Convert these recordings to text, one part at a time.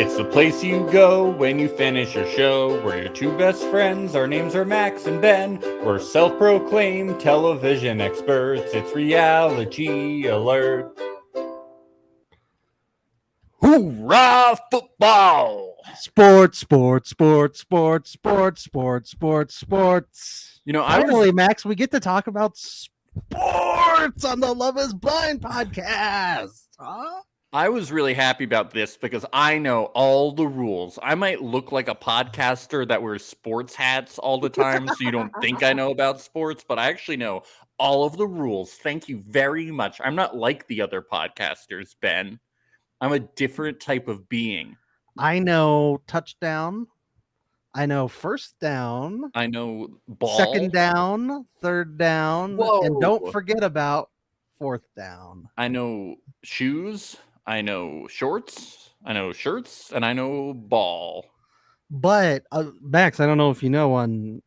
It's the place you go when you finish your show. We're your two best friends. Our names are Max and Ben. We're self-proclaimed television experts. It's Reality Alert. Hoorah, football! Sports. You know, Finally, Max, we get to talk about sports on the Love is Blind podcast. Huh? I was really happy about this because I know all the rules. I might look like a podcaster that wears sports hats all the time, so you don't think I know about sports, but I actually know all of the rules. Thank you very much. I'm not like the other podcasters, Ben. I'm a different type of being. I know touchdown. I know first down. I know ball. Second down, third down. Whoa. And don't forget about fourth down. I know shoes. I know shorts. I know shirts. And I know ball. But Max, I don't know if you know, in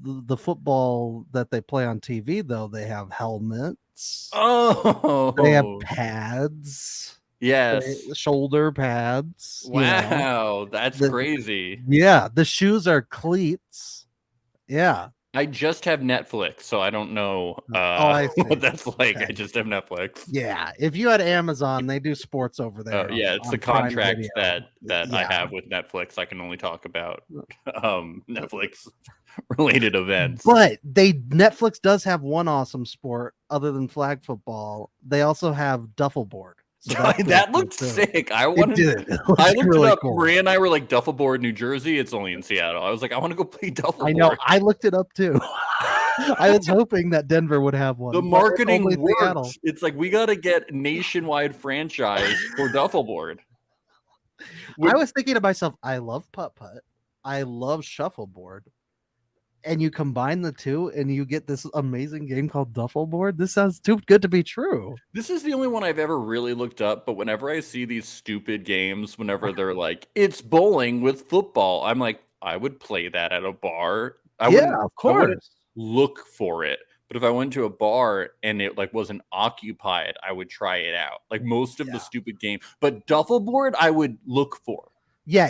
the football that they play on TV, though, they have helmets. Oh, they have pads. Yes, shoulder pads. Wow, that's crazy. Yeah, the shoes are cleats. Yeah. I just have Netflix, so I don't know what that's like. Okay. I just have Netflix. Yeah, if you had Amazon, they do sports over there. Yeah, it's the contract that I have with Netflix. I can only talk about Netflix related events. But Netflix does have one awesome sport other than flag football. They also have duffel board. So that looked sick. I looked really it up. Cool. Maria and I were like, duffel board, New Jersey. It's only in Seattle. I was like, I want to go play duffel board. I know. I looked it up too. I was hoping that Denver would have one. The marketing works. It's like we got to get nationwide franchise for duffel board. I was thinking to myself, I love putt-putt. I love shuffleboard. And you combine the two and you get this amazing game called duffel board. This sounds too good to be true. This is the only one I've ever really looked up, but whenever I see these stupid games, whenever they're like, it's bowling with football, I'm like, I would play that at a bar. Of course. I wouldn't look for it. But if I went to a bar and it like wasn't occupied, I would try it out. Like most of the stupid game. But duffel board, I would look for. Yeah,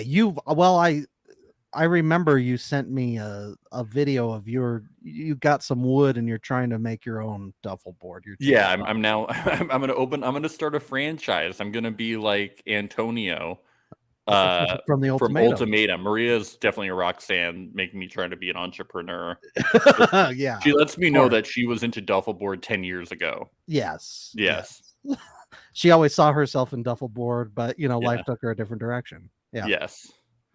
I remember you sent me a video of you got some wood and you're trying to make your own duffel board. I'm gonna start a franchise. I'm gonna be like Antonio from Ultimatum. Maria's definitely a Roxanne, making me try to be an entrepreneur. Yeah, she lets me know that she was into duffel board 10 years ago. Yes. She always saw herself in duffel board, but life took her a different direction. Yes.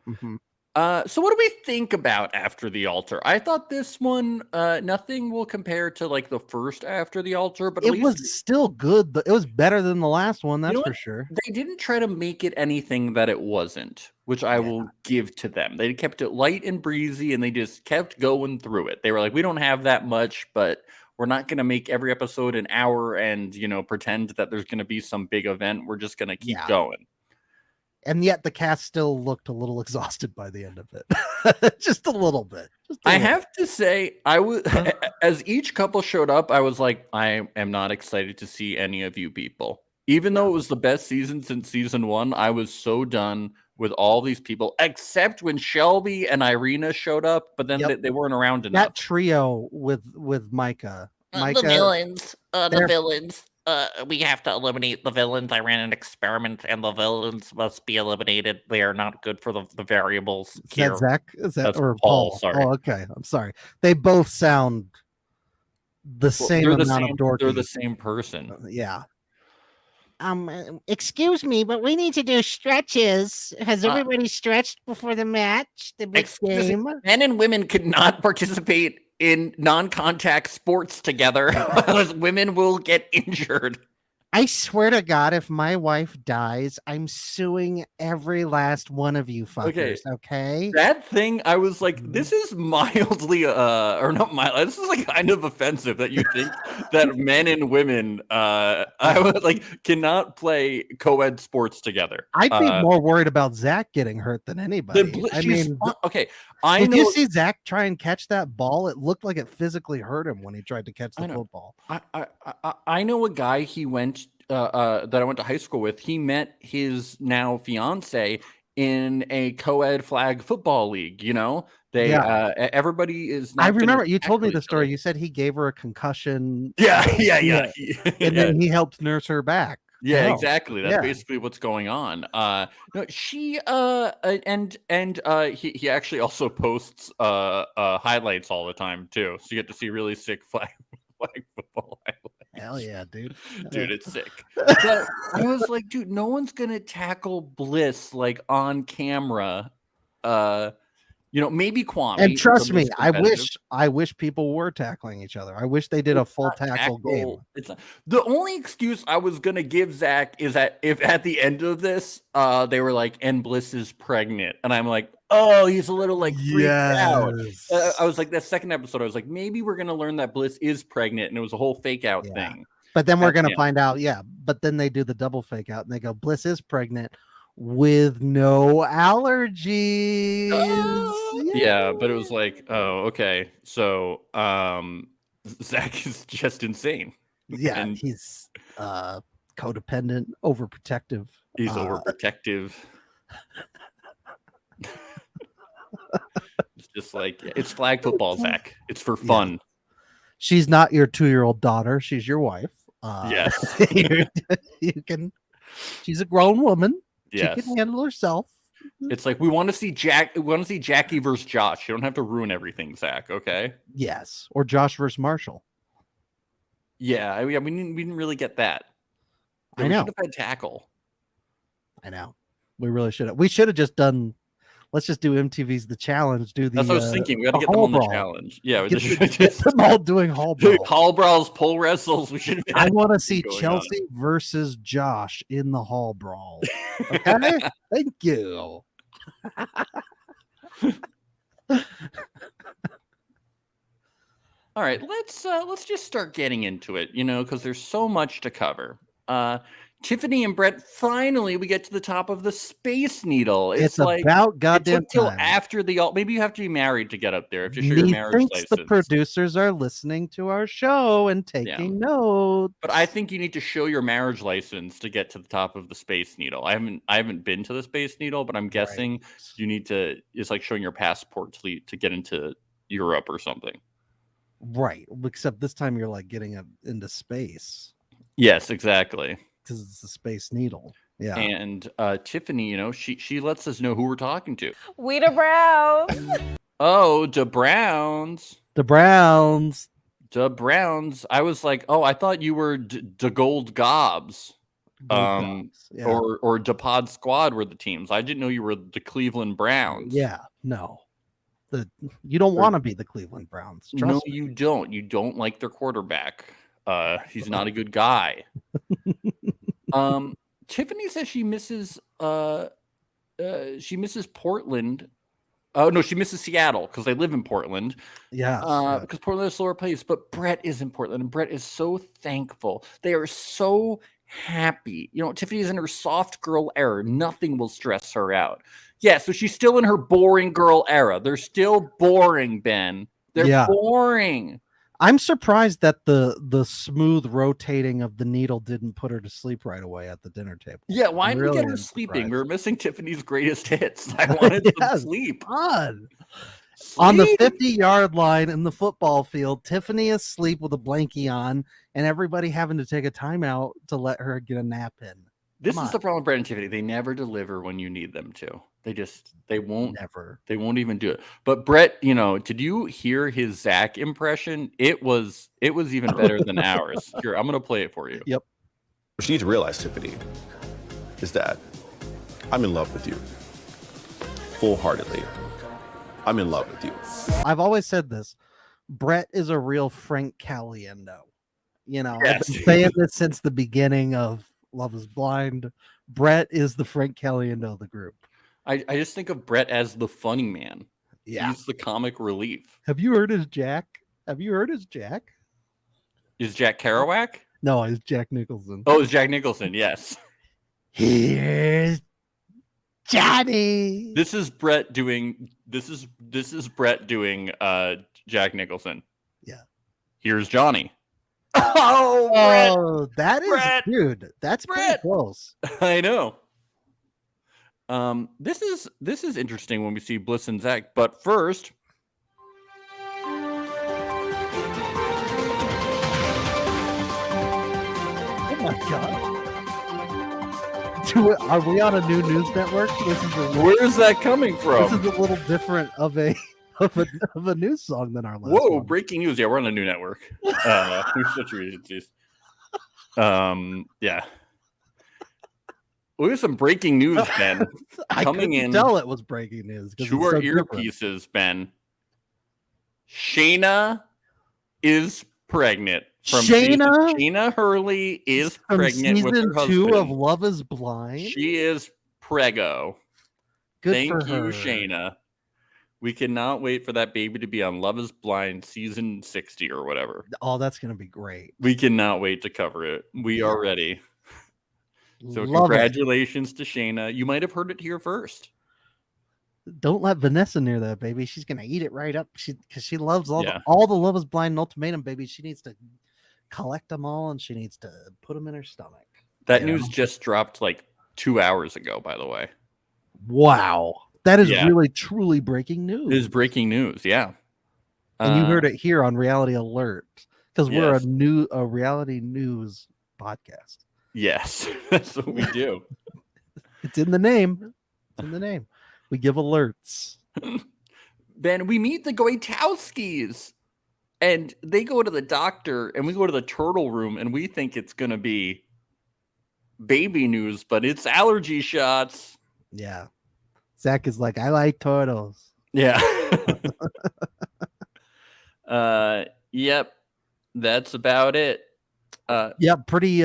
Mm-hmm. So what do we think about After the Altar? I thought this one, nothing will compare to like the first After the Altar, but it was still good. It was better than the last one, that's for sure. They didn't try to make it anything that it wasn't, which I will give to them. They kept it light and breezy, and they just kept going through it. They were like, we don't have that much, but we're not going to make every episode an hour and, pretend that there's going to be some big event. We're just going to keep going. And yet the cast still looked a little exhausted by the end of it. Just a little bit. I have to say, I was as each couple showed up, I was like, I am not excited to see any of you people. Even though it was the best season since season 1, I was so done with all these people, except when Shelby and Irina showed up, but then they weren't around enough. That trio with Micah. The villains. We have to eliminate the villains. I ran an experiment, and the villains must be eliminated. They are not good for the variables. Is that Zach? That's or Paul? Sorry. Oh, okay. I'm sorry. They both sound the same amount of dorky. They're the same person. Yeah. Excuse me, but we need to do stretches. Has everybody stretched before the match? The big game. Men and women could not participate in non-contact sports together, because women will get injured. I swear to God, if my wife dies, I'm suing every last one of you fuckers. Okay? That thing, I was like, this is mildly, or not mild. This is like kind of offensive that you think that men and women, I would like cannot play co-ed sports together. I'd be more worried about Zach getting hurt than anybody. Okay. Did you see Zach try and catch that ball? It looked like it physically hurt him when he tried to catch the football. I know a guy he went that I went to high school with. He met his now fiance in a co-ed flag football league. You know, they everybody is. Not I gonna remember you told me tackle the each story. other. You said he gave her a concussion. Yeah, and yeah. then he helped nurse her back. to Yeah, health. exactly. That's Yeah. basically what's going on. No, she and he actually also posts highlights all the time too, so you get to see really sick flag football highlights. Hell yeah, dude. Dude, it's sick. But I was like, dude, no one's gonna tackle Bliss like on camera. Maybe Kwame. And trust the me, most competitive. I wish people were tackling each other. I wish they did a full tackle game. It's not, the only excuse I was gonna give Zach is that if at the end of this, they were like, "And Bliss is pregnant," and I'm like, "Oh, he's a little like freaked out." I was like, that second episode, I was like, maybe we're gonna learn that Bliss is pregnant, and it was a whole fake out thing. But then we're At gonna the end. find out, But then they do the double fake out, and they go, "Bliss is pregnant with no allergies." Yeah, but it was like, oh, okay. So, Zach is just insane. Yeah, And he's codependent, overprotective. he's overprotective. It's just like it's flag football, Zach. It's for fun. She's not your 2-year-old daughter. She's your wife. Yes. you can. She's a grown woman. Yes. She can handle herself. It's like we want to see Jackie versus Josh. You don't have to ruin everything, Zach. Okay. Yes, or Josh versus Marshall. Yeah, we didn't really get that. I know. We should have had tackle. I know. We really should have. We should have just done. Let's just do MTV's The Challenge. Do the. That's what I was thinking. We got to get them on the challenge. Yeah, we get them all doing hall brawl. Hall brawls, pole wrestles. We should. I want to see Chelsea versus Josh in the hall brawl. Okay, thank you. All right, let's just start getting into it, because there's so much to cover. Tiffany and Brett, finally we get to the top of the Space Needle. It's like about goddamn till time. after maybe you have to be married to get up there. If you show your marriage license. The producers are listening to our show and taking notes. But I think you need to show your marriage license to get to the top of the Space Needle. I haven't been to the Space Needle, but I'm guessing you need to. It's like showing your passport to get into Europe or something. Right, except this time you're like getting into space. Yes, exactly. Because it's the Space Needle. Yeah. And Tiffany, she lets us know who we're talking to. We the Browns. Oh, the Browns. The Browns. The Browns. I was like, oh, I thought you were the Gold Gobs. Or the Pod Squad were the teams. I didn't know you were the Cleveland Browns. Yeah, no. You don't want to be the Cleveland Browns. No, you don't. You don't like their quarterback. He's not a good guy. Tiffany says she misses Portland. Oh no, she misses Seattle because they live in Portland. Yeah. Because Portland is a slower place. But Brett is in Portland, and Brett is so thankful. They are so happy. Tiffany is in her soft girl era. Nothing will stress her out. Yeah, so she's still in her boring girl era. They're still boring, Ben. They're boring. I'm surprised that the smooth rotating of the needle didn't put her to sleep right away at the dinner table. Yeah, why didn't we get her sleeping? We were missing Tiffany's greatest hits. I wanted to sleep. On the 50-yard line in the football field, Tiffany is asleep with a blankie on, and everybody having to take a timeout to let her get a nap in. This is the problem with Brett and Tiffany. They never deliver when you need them to. They won't even do it. But Brett, did you hear his Zach impression? It was even better than ours. Here, I'm gonna play it for you. Yep. What you need to realize, Tiffany, is that I'm in love with you. Full-heartedly. I'm in love with you. I've always said this. Brett is a real Frank Caliendo. I've been saying this since the beginning of Love is Blind. Brett is the Frank Caliendo of the group. I just think of Brett as the funny man. Yeah. He's the comic relief. Have you heard his Jack? Is Jack Kerouac? No, it's Jack Nicholson. Oh, it's Jack Nicholson, yes. Here's Johnny. This is Brett doing Jack Nicholson. Yeah. Here's Johnny. Oh, that is Brett. dude. That's pretty close. I know. This is interesting when we see Bliss and Zach, but first. Oh my god. Are we on a new news network? Where's that coming from? This is a little different of a news song than our last Whoa, one. breaking news. Yeah, we're on a new network. We're such agencies. Yeah. We have some breaking news, Ben. I Coming couldn't in tell it was breaking news. 'Cause to it's our so different. earpieces, Ben. Shayna is pregnant. Shayna Hurley is From pregnant with her season husband. 2 of Love is Blind. She is prego. Good Thank for you, her. Shayna. We cannot wait for that baby to be on Love is Blind season 60 or whatever. Oh, that's gonna be great. We cannot wait to cover it. We are ready. So Love congratulations to Shayna. You might have heard it here first. it. Don't let Vanessa near that baby. She's gonna eat it right up. Because she loves all Yeah. the Love is Blind Ultimatum baby. She needs to collect them all and she needs to put them in her stomach. That Yeah. news just dropped like 2 hours ago, by the way. Wow, that is Yeah. really truly breaking news. It is breaking news, yeah. And you heard it here on Reality Alert because we're yes. a reality news podcast. Yes, that's what we do. It's in the name. It's in the name. We give alerts. Ben, we meet the Goitowskis. And they go to the doctor, and we go to the turtle room, and we think it's going to be baby news, but it's allergy shots. Yeah. Zach is like, I like turtles. Yeah. Yep. That's about it. Yeah, pretty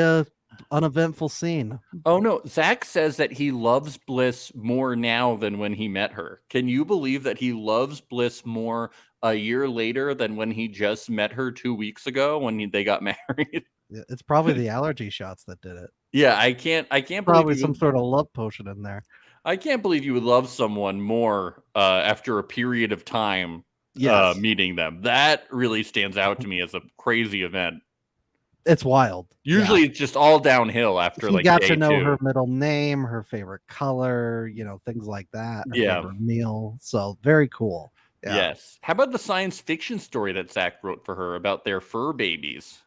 uneventful scene. Oh no, Zach says that he loves Bliss more now than when he met her. Can you believe that he loves Bliss more a year later than when he just met her 2 weeks ago when they got married? Yeah, it's probably the allergy shots that did it. Yeah, I can't Probably believe some sort of love potion in there. I can't believe you would love someone more after a period of time Yes. meeting them. That really stands out to me as a crazy event. It's wild. Usually it's just all downhill after He like got day to know 2. her middle name, her favorite color, things like that. Her Yeah. favorite meal. So very cool. Yeah. Yes. How about the science fiction story that Zach wrote for her about their fur babies?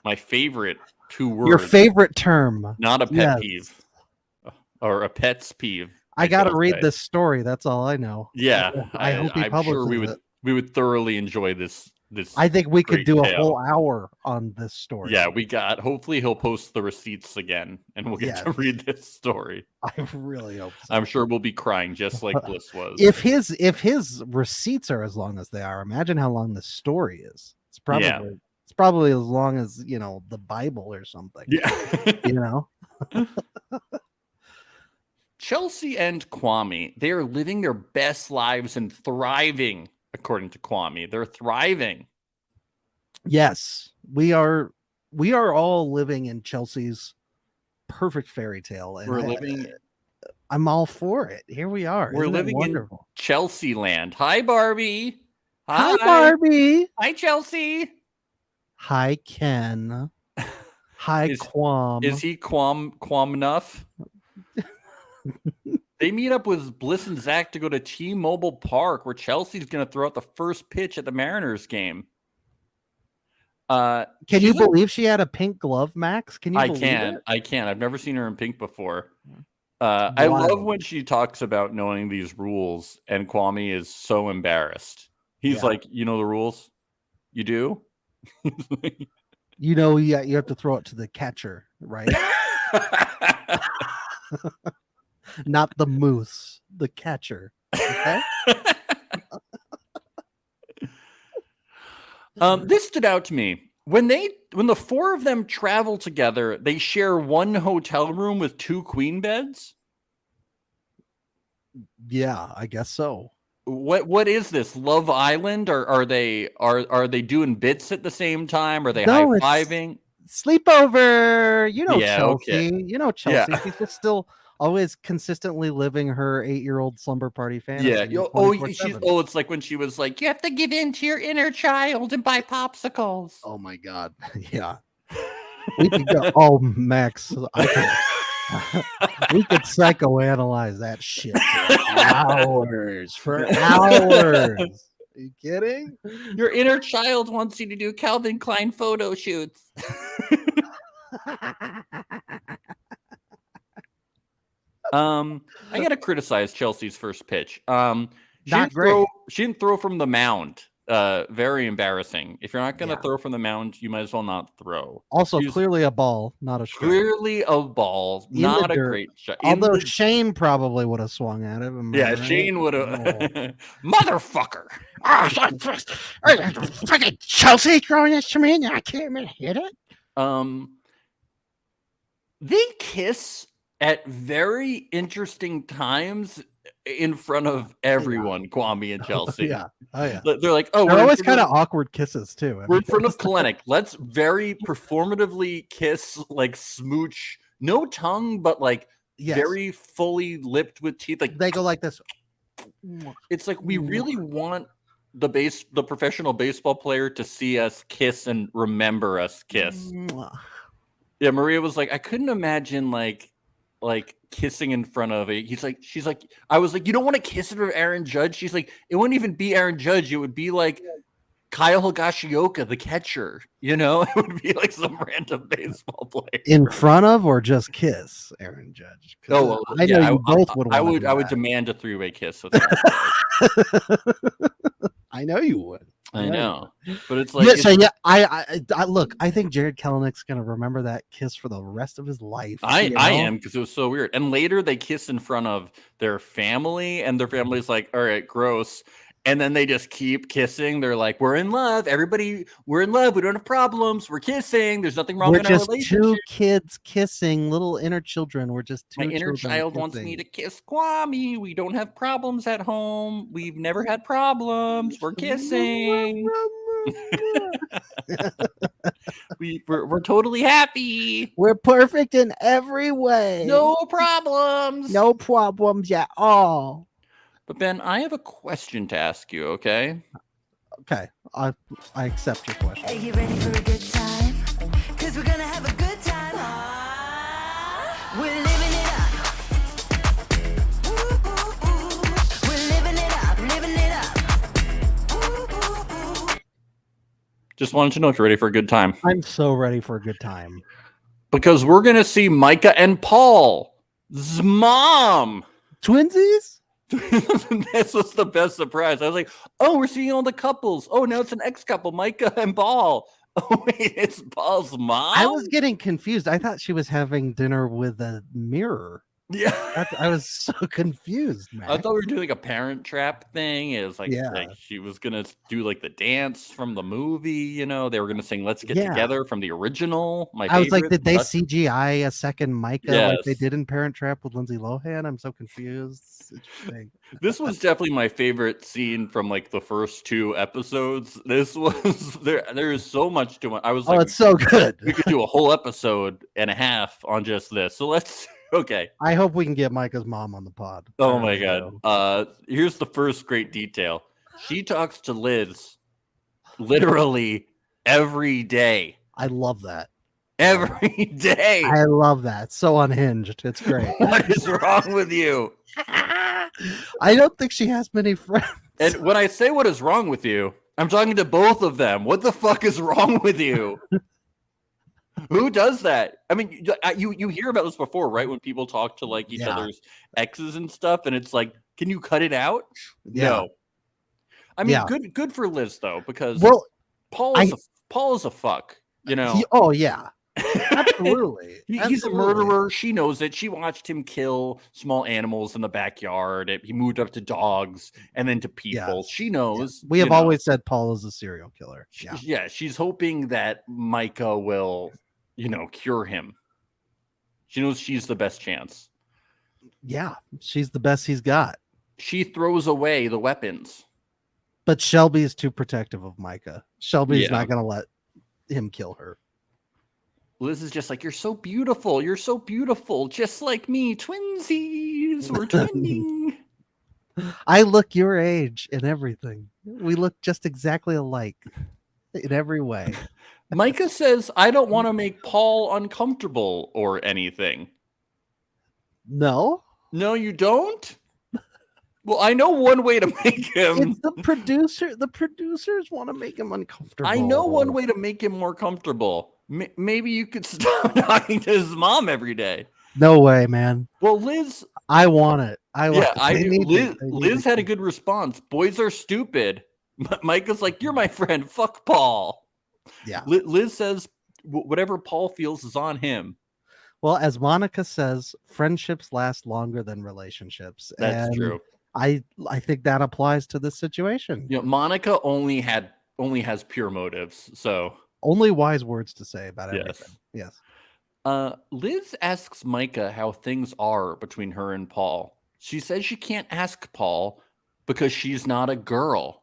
My favorite 2 words. Your favorite term. Not a pet Yes. peeve. Or a pet's peeve. I got to shall read say. this story. That's all I know. Yeah. I hope he I'm sure we publishes would thoroughly enjoy this. I think we could great do a tale. whole hour on this story. Yeah, hopefully he'll post the receipts again and we'll get to Yes. read this story. I really hope so. I'm sure we'll be crying just like Bliss was. If his receipts are as long as they are, imagine how long the story is. It's probably as long as the Bible or something. Yeah. Chelsea and Kwame, they are living their best lives and thriving, according to Kwame. They're thriving. Yes, we are all living in Chelsea's perfect fairy tale, and We're living I'm all for it. Here we are. We're Isn't it living in wonderful? Chelsea land. Hi, Barbie. Hi, Barbie. Hi, Chelsea. Hi, Ken. Hi, Is- Quam. Is he Quam enough? They meet up with Bliss and Zach to go to T-Mobile Park, where Chelsea's going to throw out the first pitch at the Mariners game. Can you she's like- believe she had a pink glove, Max? Can you I believe can. it? I can. I've never seen her in pink before. I love Wild. when she talks about knowing these rules, and Kwame is so embarrassed. He's Yeah. like, you know the rules? You do? You have to throw it to the catcher, right? Not the moose, the catcher. Okay? This stood out to me. When the 4 of them travel together, they share one hotel room with 2 queen beds. Yeah, I guess so. What is this? Love Island? Or are they doing bits at the same time? Are they No, it's- high-fiving? Sleepover. Yeah, Chelsea. okay. Chelsea. Yeah. She's just still always consistently living her 8-year-old slumber party fantasy. Yeah. 24/7. It's like when she was like, you have to give in to your inner child and buy popsicles. Oh my god. Yeah. We could go. Oh, Max. We could psychoanalyze that shit for hours. Are you kidding? Your inner child wants you to do Calvin Klein photo shoots. I gotta criticize Chelsea's first pitch. Not great. She didn't throw from the mound. Very embarrassing. If you're not gonna throw from the mound, you might as well not throw. Also, She's clearly a ball, not a strike. clearly a ball, In not the a dirt. great shot. Although Shane probably would have swung at it. am I Yeah, right? Shane would have. Oh. Motherfucker. Fucking Chelsea throwing this to me and I can't even hit it. They kiss at very interesting times in front of everyone, Kwame and Chelsea. Yeah. Oh yeah. They're like, oh, They're we're in always front kind of awkward kisses too. we're in front of Kalenic. Let's very performatively kiss, like smooch, no tongue, but like Yes. very fully lipped with teeth. Like They go like this. it's like we really want the professional baseball player to see us kiss and remember us kiss. Yeah, Maria was like, I couldn't imagine like kissing in front of it. She's like, I was like, you don't want to kiss in front of Aaron Judge? She's like, it wouldn't even be Aaron Judge. It would be like Kyle Higashioka, the catcher. You know, it would be like some random baseball player. In front of or just kiss Aaron Judge? 'Cause Oh, well, I know yeah, you both would. I wanna would do demand a 3-way kiss with Aaron Judge. that. I know you would. I know, but it's like Yeah, so yeah, I look. I think Jared Kelenic's gonna remember that kiss for the rest of his life. I you know? am, because it was so weird. And later they kiss in front of their family, and their family's like, all right, gross. And then they just keep kissing. They're like, we're in love. Everybody, we're in love. We don't have problems. We're kissing. There's nothing wrong We're in our just relationship. two kids kissing, little inner children. We're just two. My inner children child wants me kissing. to kiss Kwame. We don't have problems at home. We've never had problems. We're kissing. We're totally happy. We're perfect in every way. No problems. no problems at all. But Ben, I have a question to ask you, okay? Okay, I accept your question. Are you ready for a good time? Cause we're gonna have a good time. We're living it up. Ooh, ooh, ooh. We're living it up, living it up. Ooh, ooh, ooh. Just wanted to know if you're ready for a good time. I'm so ready for a good time. Because we're going to see Micah and Paul's mom. Twinsies? This was the best surprise. I was like, oh, we're seeing all the couples. Oh, now it's an ex-couple, Micah and Paul. Oh, wait, it's Paul's mom? I was getting confused. I thought she was having dinner with a mirror. Yeah. I was so confused, man. I thought we were doing like a Parent Trap thing. It was like, Yeah. like she was gonna do like the dance from the movie. You know, they were gonna sing "Let's Get Yeah. Together" from the original. My I was like, favorite. did they Let's- CGI a second Micah like they Yes. did in Parent Trap with Lindsay Lohan? I'm so confused. Interesting. This was definitely my favorite scene from like the first 2 episodes. This was there is so much to it. I was Oh, like, it's so good. we could do a whole episode and a half on just this. So let's okay. I hope we can get Micah's mom on the pod. Oh I my really god. do. Here's the first great detail. She talks to Liz literally every day. I love that. Every day. I love that. So unhinged. It's great. What is wrong with you? I don't think she has many friends. And when I say what is wrong with you, I'm talking to both of them. What the fuck is wrong with you? Who does that? I mean, you hear about this before, right? When people talk to like each Yeah. other's exes and stuff, and it's like, can you cut it out? Yeah. No. I mean, Yeah. good for Liz though, because Well, Paul is a fuck. You know, oh yeah. Absolutely. He's a Absolutely. murderer. She knows it. She watched him kill small animals in the backyard. He moved up to dogs and then to people. Yes. She knows. We you have know. always said Paul is a serial killer. Yeah. Yeah, she's hoping that Micah will, cure him. She knows she's the best chance. Yeah. She's the best he's got. She throws away the weapons. But Shelby's too protective of Micah. Shelby's Yeah. not going to let him kill her. Liz is just like, you're so beautiful. You're so beautiful. Just like me. Twinsies. We're twinning. I look your age and everything. We look just exactly alike in every way. Micah says, I don't want to make Paul uncomfortable or anything. No, No, you don't? Well, I know one way to make him. it's the producer. The producers want to make him uncomfortable. I know one way to make him more comfortable. Maybe you could stop talking to his mom every day. No way, man. Well, Liz, I want it. They do. need Liz, they need Liz to had a keep- good response. Boys are stupid. Micah's like, you're my friend. Fuck Paul. Yeah. Liz says whatever Paul feels is on him. Well, as Monica says, friendships last longer than relationships. That's and true. I think that applies to this situation. You know, Monica only has pure motives. So Only wise words to say about Yes. everything. Yes. Liz asks Micah how things are between her and Paul. She says she can't ask Paul because she's not a girl.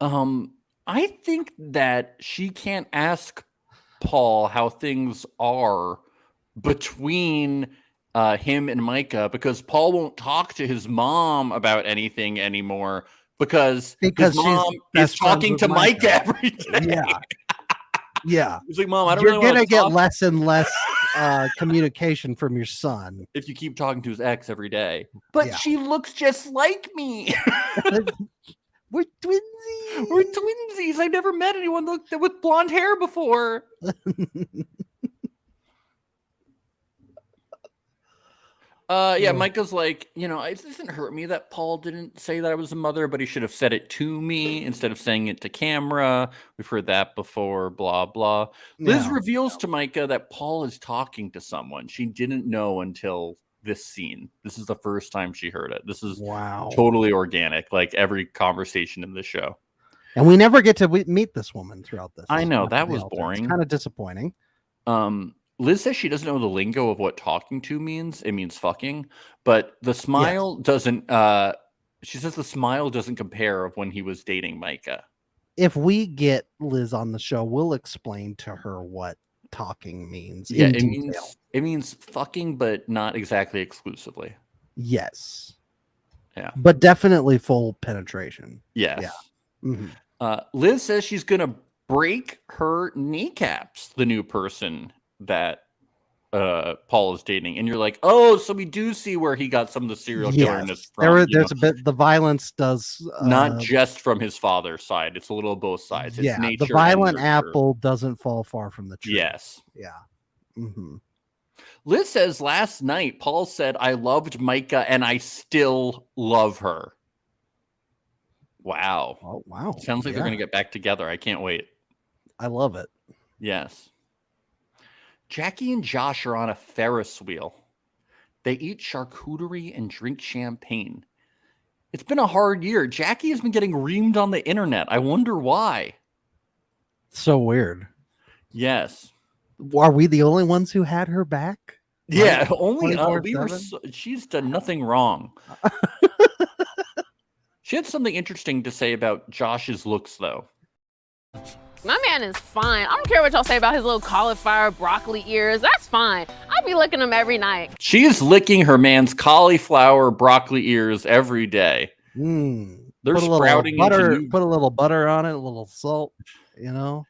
I think that she can't ask Paul how things are between him and Micah because Paul won't talk to his mom about anything anymore because Because his she's mom is best friends talking with to Micah Micah. every day. Yeah. Yeah. He's like, Mom, I don't You're really want gonna to get talk less and less communication from your son. if you keep talking to his ex every day. But Yeah. she looks just like me. We're twinsies. We're twinsies. I never met anyone with blonde hair before. Yeah, Micah's like, you know, it doesn't hurt me that Paul didn't say that I was a mother, but he should have said it to me instead of saying it to camera. We've heard that before, blah, blah. Liz Yeah. reveals to Micah that Paul is talking to someone. She didn't know until this scene. This is the first time she heard it. This is Wow. totally organic, like every conversation in the show. And we never get to meet this woman throughout this. I know, that the was altar. boring. It's kind of disappointing. Liz says she doesn't know the lingo of what talking to means. It means fucking, but the smile doesn't. She says the smile doesn't compare of when he was dating Micah. If we get Liz on the show, we'll explain to her what talking means. Yeah, in it detail. means fucking, but not exactly exclusively. Yes. Yeah. But definitely full penetration. Yes. Mhm. Liz says she's gonna break her kneecaps. The new person that Paul is dating, and you're like, oh, so we do see where he got some of the serial killerness Yes. from. There's a bit. The violence does Not just from his father's side. It's a little both sides. It's yeah. nature The and violent nurture. apple doesn't fall far from the tree. Yes. Yeah. Hmm. Liz says last night, Paul said, I loved Micah and I still love her. Wow. Oh wow. Sounds like they're Yeah. going to get back together. I can't wait. I love it. Yes. Jackie and Josh are on a Ferris wheel. They eat charcuterie and drink champagne. It's been a hard year. Jackie has been getting reamed on the internet. I wonder why. So weird. Yes. Are we the only ones who had her back? Yeah, only we were. 24/7? She's done nothing wrong. She had something interesting to say about Josh's looks, though. My man is fine. I don't care what y'all say about his little cauliflower broccoli ears. That's fine. I'll be licking them every night. She's licking her man's cauliflower broccoli ears every day. Mm. They're Put a little sprouting butter. into new, Put a little butter on it. A little salt. You know.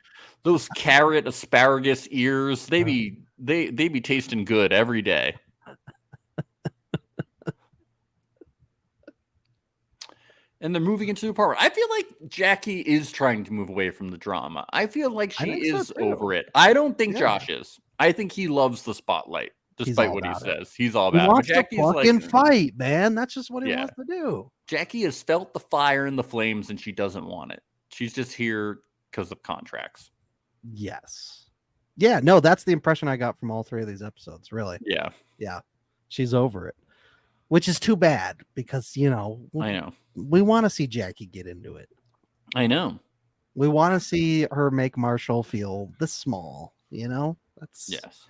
those carrot asparagus ears. They be tasting good every day. And they're moving into the apartment. I feel like Jackie is trying to move away from the drama. I feel like I she think so is too. over it. I don't think Yeah. Josh is. I think he loves the spotlight, despite all what he about it. says. He's all He about it. But wants to Jackie's fucking like, fight, man. That's just what he Yeah. wants to do. Jackie has felt the fire and the flames, and she doesn't want it. She's just here because of contracts. Yes. Yeah. No, that's the impression I got from all three of these episodes. Really. Yeah, Yeah. She's over it, which is too bad because I know. we want to see Jackie get into it. I know. We want to see her make Marshall feel this small. That's Yes.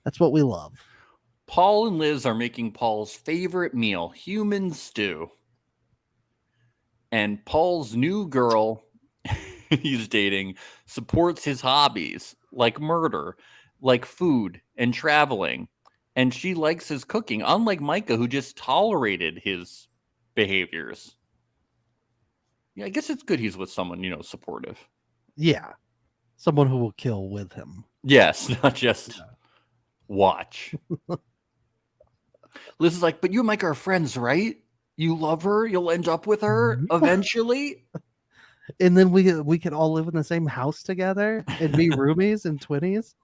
That's what we love. Paul and Liz are making Paul's favorite meal, human stew. And Paul's new girl he's dating supports his hobbies like murder, like food and traveling. And she likes his cooking, unlike Micah, who just tolerated his behaviors. Yeah, I guess it's good he's with someone, supportive. Yeah. Someone who will kill with him. Yes, not just watch. Liz is like, but you and Mike are friends, right? You love her. You'll end up with her eventually. And then we could all live in the same house together and be roomies and twinnies.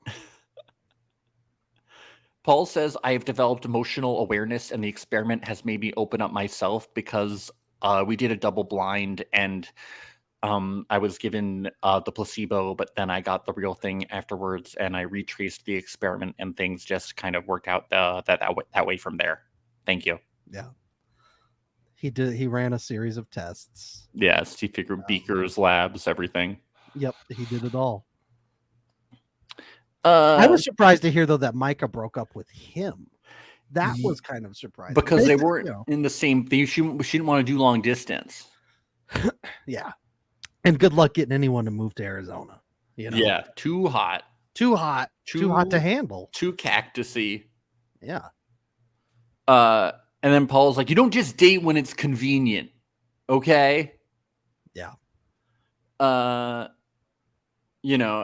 Paul says, I have developed emotional awareness and the experiment has made me open up myself because we did a double blind and I was given the placebo, but then I got the real thing afterwards and I retraced the experiment and things just kind of worked out that way from there. Thank you. Yeah. He ran a series of tests. Yes, he figured beakers, labs, everything. Yep, he did it all. I I was surprised to hear though that Micah broke up with him. That was kind of surprising because they Basically, weren't in the same thing. She didn't want to do long distance. Yeah, and good luck getting anyone to move to Arizona. Yeah, too hot, too hot to handle. too cactusy. Yeah, and then Paul's like, you don't just date when it's convenient, okay? Yeah.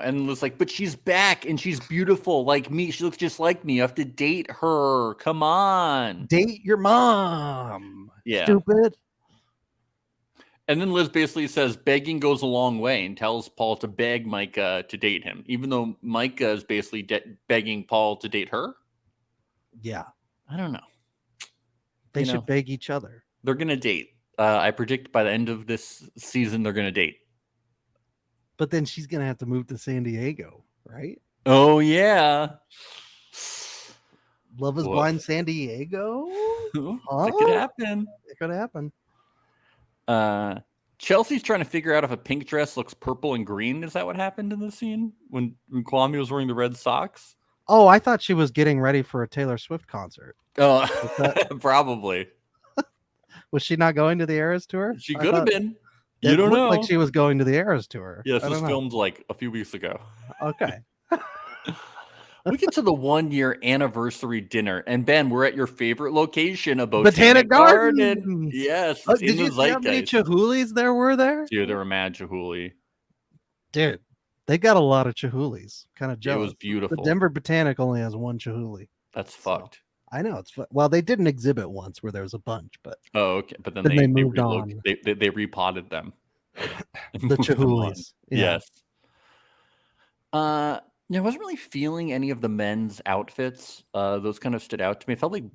And it's like, but she's back and she's beautiful like me. She looks just like me. You have to date her. Come on. Date your mom. Yeah. Stupid. And then Liz basically says begging goes a long way and tells Paul to beg Micah to date him, even though Micah is basically begging Paul to date her. Yeah. I don't know. They should beg each other. They're going to date. I predict by the end of this season, they're going to date. But then she's going to have to move to San Diego, right? Oh, yeah. Love is Blind San Diego? It could happen. It could happen. Chelsea's trying to figure out if a pink dress looks purple and green. Is that what happened in the scene when Kwame was wearing the red socks? Oh, I thought she was getting ready for a Taylor Swift concert. Oh, probably. Was she not going to the Eras tour? She could have been. It You don't looked know. like she was going to the Eras tour. Yes, I this don't know. filmed like a few weeks ago. Okay. We get to the 1-year anniversary dinner, and Ben, we're at your favorite location, a Botanic Garden. Gardens. Yes, Oh, it's did in you the see how many zeitgeist. Chihoulis there were there? Dude, there were mad Chihuly. Dude, they got a lot of Chihoulis. Kind of It jealous. was beautiful. The Denver Botanic only has one Chihouli. That's fucked. I know it's well, they did an exhibit once where there was a bunch, but Oh, okay. But then Then they moved on. They repotted them. the Moved them on. Chihoulis. Yeah. Yes. I wasn't really feeling any of the men's outfits. Those kind of stood out to me. I felt like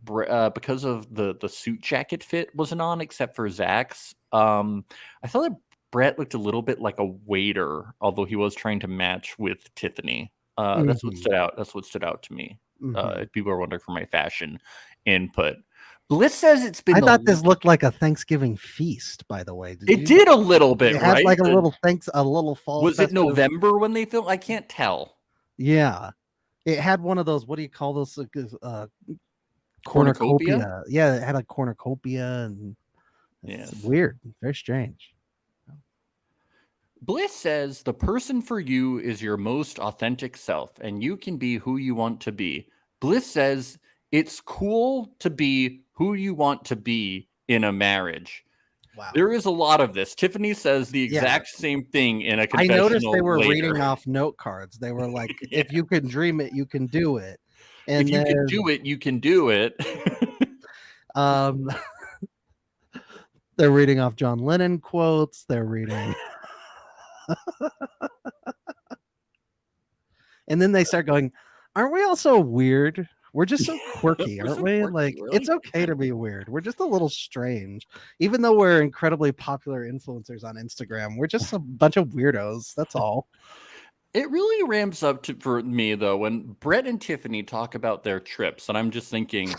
because of the suit jacket fit wasn't on, except for Zach's. I felt like Brett looked a little bit like a waiter, although he was trying to match with Tiffany. That's what stood out. That's what stood out to me. If people are wondering for my fashion input. Bliss says it's been. I thought this looked like a Thanksgiving feast, by the way. It did a little bit, It had right? like a little fall. Was it festive- November when they filmed? I can't tell. Yeah. It had one of those, what do you call those? Cornucopia? Cornucopia. Yeah, it had a cornucopia and it's Yes. weird. Very strange. Bliss says the person for you is your most authentic self, and you can be who you want to be. Bliss says it's cool to be who you want to be in a marriage. Wow. There is a lot of this. Tiffany says the Yeah. exact same thing in a I confessional noticed they were later. reading off note cards. They were like, if you can dream it, you can do it. And If you can then, do it, you can do it. they're reading off John Lennon quotes. They're reading. And then they start going, aren't we all so weird? We're just so quirky, We're aren't so we? quirky, Like, really. it's okay to be weird. We're just a little strange. Even though we're incredibly popular influencers on Instagram, we're just a bunch of weirdos. That's all. It really ramps up for me though when Brett and Tiffany talk about their trips, and I'm just thinking,